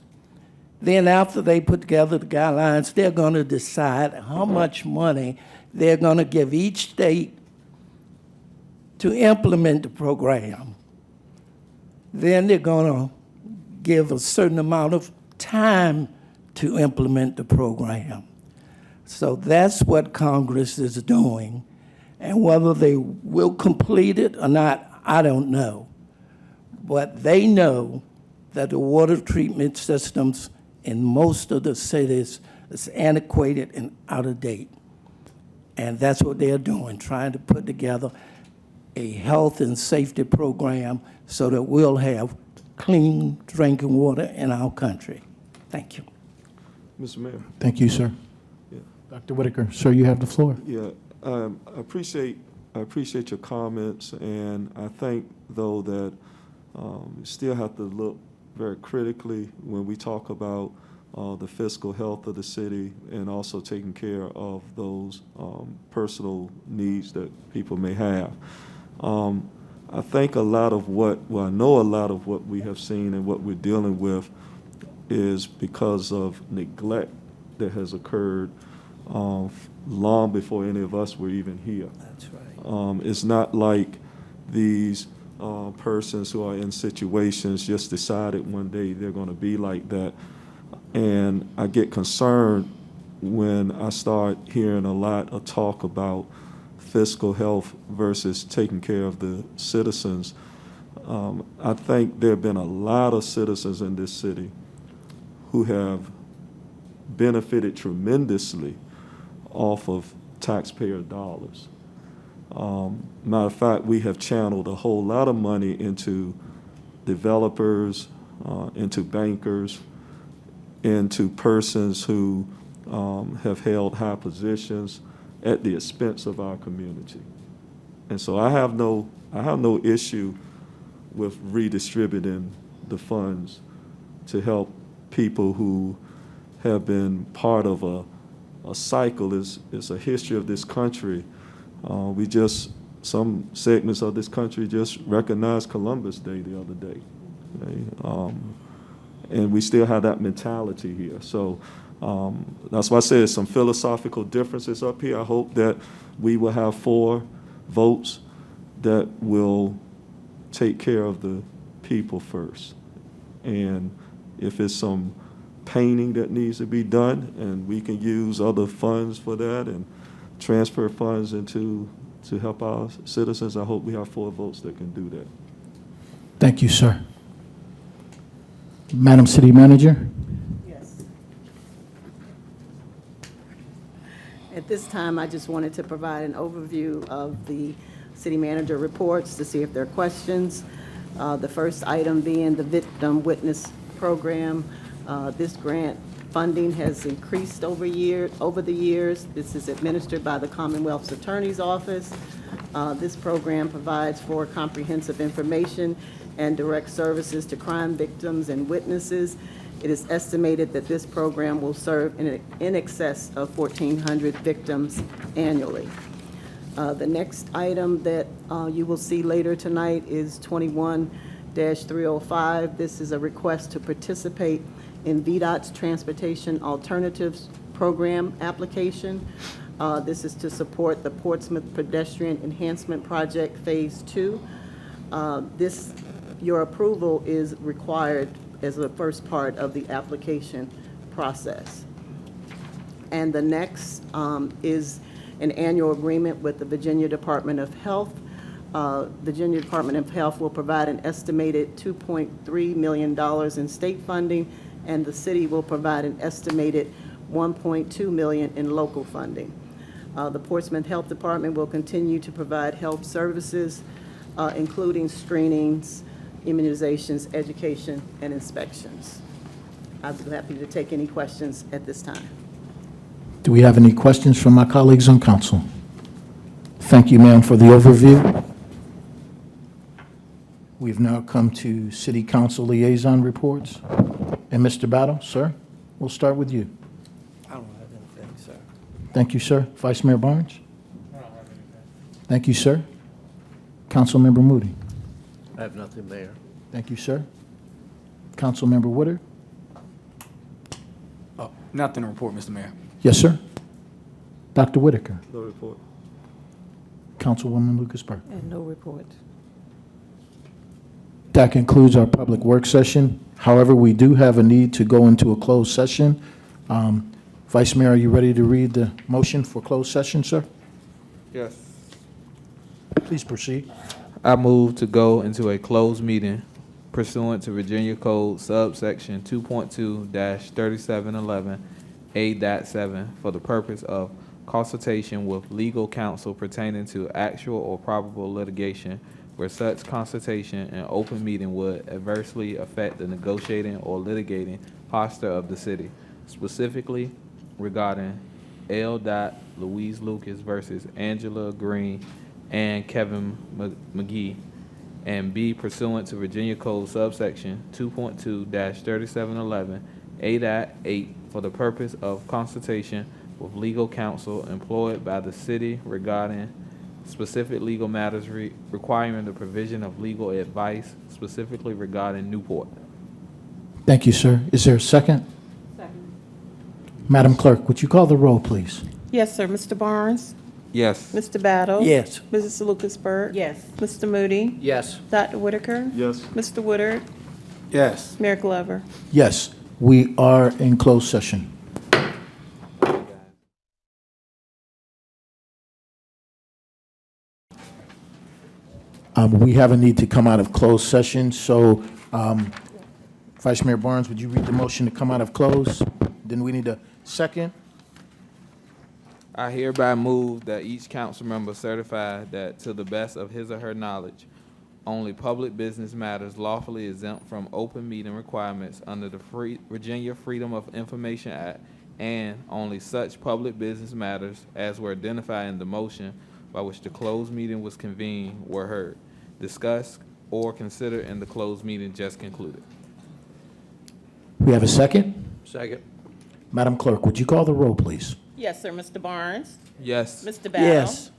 Then after they put together the guidelines, they're going to decide how much money they're going to give each state to implement the program. Then they're going to give a certain amount of time to implement the program. So that's what Congress is doing. And whether they will complete it or not, I don't know. But they know that the water treatment systems in most of the cities is antiquated and out of date. And that's what they're doing, trying to put together a health and safety program so that we'll have clean drinking water in our country. Thank you. Mr. Mayor. Thank you, sir. Yeah. Dr. Whitaker, sir, you have the floor. Yeah, I appreciate your comments, and I think, though, that you still have to look very critically when we talk about the fiscal health of the city and also taking care of those personal needs that people may have. I think I know a lot of what we have seen and what we're dealing with is because of neglect that has occurred long before any of us were even here. That's right. It's not like these persons who are in situations just decided one day they're going to be like that. And I get concerned when I start hearing a lot of talk about fiscal health versus taking care of the citizens. I think there have been a lot of citizens in this city who have benefited tremendously off of taxpayer dollars. Matter of fact, we have channeled a whole lot of money into developers, into bankers, into persons who have held high positions at the expense of our community. And so I have no issue with redistributing the funds to help people who have been part of a cycle. It's a history of this country. Some segments of this country just recognized Columbus Day the other day. Okay? And we still have that mentality here. So that's why I said some philosophical differences up here. I hope that we will have 4 votes that will take care of the people first. And if it's some painting that needs to be done, and we can use other funds for that and transfer funds to help our citizens, I hope we have 4 votes that can do that. Thank you, sir. Madam City Manager? Yes. At this time, I just wanted to provide an overview of the city manager reports to see if there are questions. The first item being the Victim Witness Program. This grant funding has increased over the years. This is administered by the Commonwealth's Attorney's Office. This program provides for comprehensive information and direct services to crime victims and witnesses. It is estimated that this program will serve in excess of 1,400 victims annually. The next item that you will see later tonight is 21-305. This is a request to participate in VDOT's Transportation Alternatives Program application. This is to support the Portsmouth Pedestrian Enhancement Project Phase 2. Your approval is required as the first part of the application process. And the next is an annual agreement with the Virginia Department of Health. Virginia Department of Health will provide an estimated $2.3 million in state funding, and the city will provide an estimated $1.2 million in local funding. The Portsmouth Health Department will continue to provide health services, including screenings, immunizations, education, and inspections. I'd be happy to take any questions at this time. Do we have any questions from my colleagues on council? Thank you, ma'am, for the overview. We've now come to City Council Liaison reports. And Mr. Battle, sir, we'll start with you. I don't have anything, sir. Thank you, sir. Vice Mayor Barnes? Thank you, sir. Councilmember Moody? I have nothing, Mayor. Thank you, sir. Councilmember Woodard? Oh, nothing to report, Mr. Mayor. Yes, sir. Dr. Whitaker? No report. Councilwoman Lucas-Burke? And no report. That concludes our public work session. However, we do have a need to go into a closed session. Vice Mayor, are you ready to read the motion for closed session, sir? Yes. Please proceed. I move to go into a closed meeting pursuant to Virginia Code subsection 2.2-3711A.7 for the purpose of consultation with legal counsel pertaining to actual or probable litigation where such consultation in open meeting would adversely affect the negotiating or litigating posture of the city, specifically regarding L. Louise Lucas versus Angela Green and Kevin McGee, and B, pursuant to Virginia Code subsection 2.2-3711A.8 for the purpose of consultation with legal counsel employed by the city regarding specific legal matters requiring the provision of legal advice, specifically regarding Newport. Thank you, sir. Is there a second? Second. Madam Clerk, would you call the roll, please? Yes, sir. Mr. Barnes? Yes. Mr. Battle? Yes. Mrs. Lucas-Burke? Yes. Mr. Moody? Yes. Dr. Whitaker? Yes. Mr. Woodard? Yes. Mayor Glover? Yes, we are in closed session. We have a need to come out of closed session, so Vice Mayor Barnes, would you read the motion to come out of close? Then we need a second. I hereby move that each council member certify that to the best of his or her knowledge, only public business matters lawfully exempt from open meeting requirements under the Virginia Freedom of Information Act, and only such public business matters as were identified in the motion by which the closed meeting was convened were heard, discussed, or considered in the closed meeting just concluded. We have a second? Second. Madam Clerk, would you call the roll, please? Yes, sir. Mr. Barnes? Yes. Mr. Battle? Yes.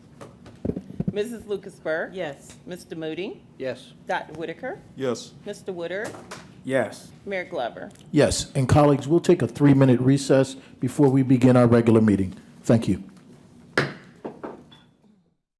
Mrs. Lucas-Burke? Yes. Mr. Moody? Yes. Dr. Whitaker? Yes. Mr. Woodard? Yes. Mayor Glover? Yes, and colleagues, we'll take a 3-minute recess before we begin our regular meeting. Thank you.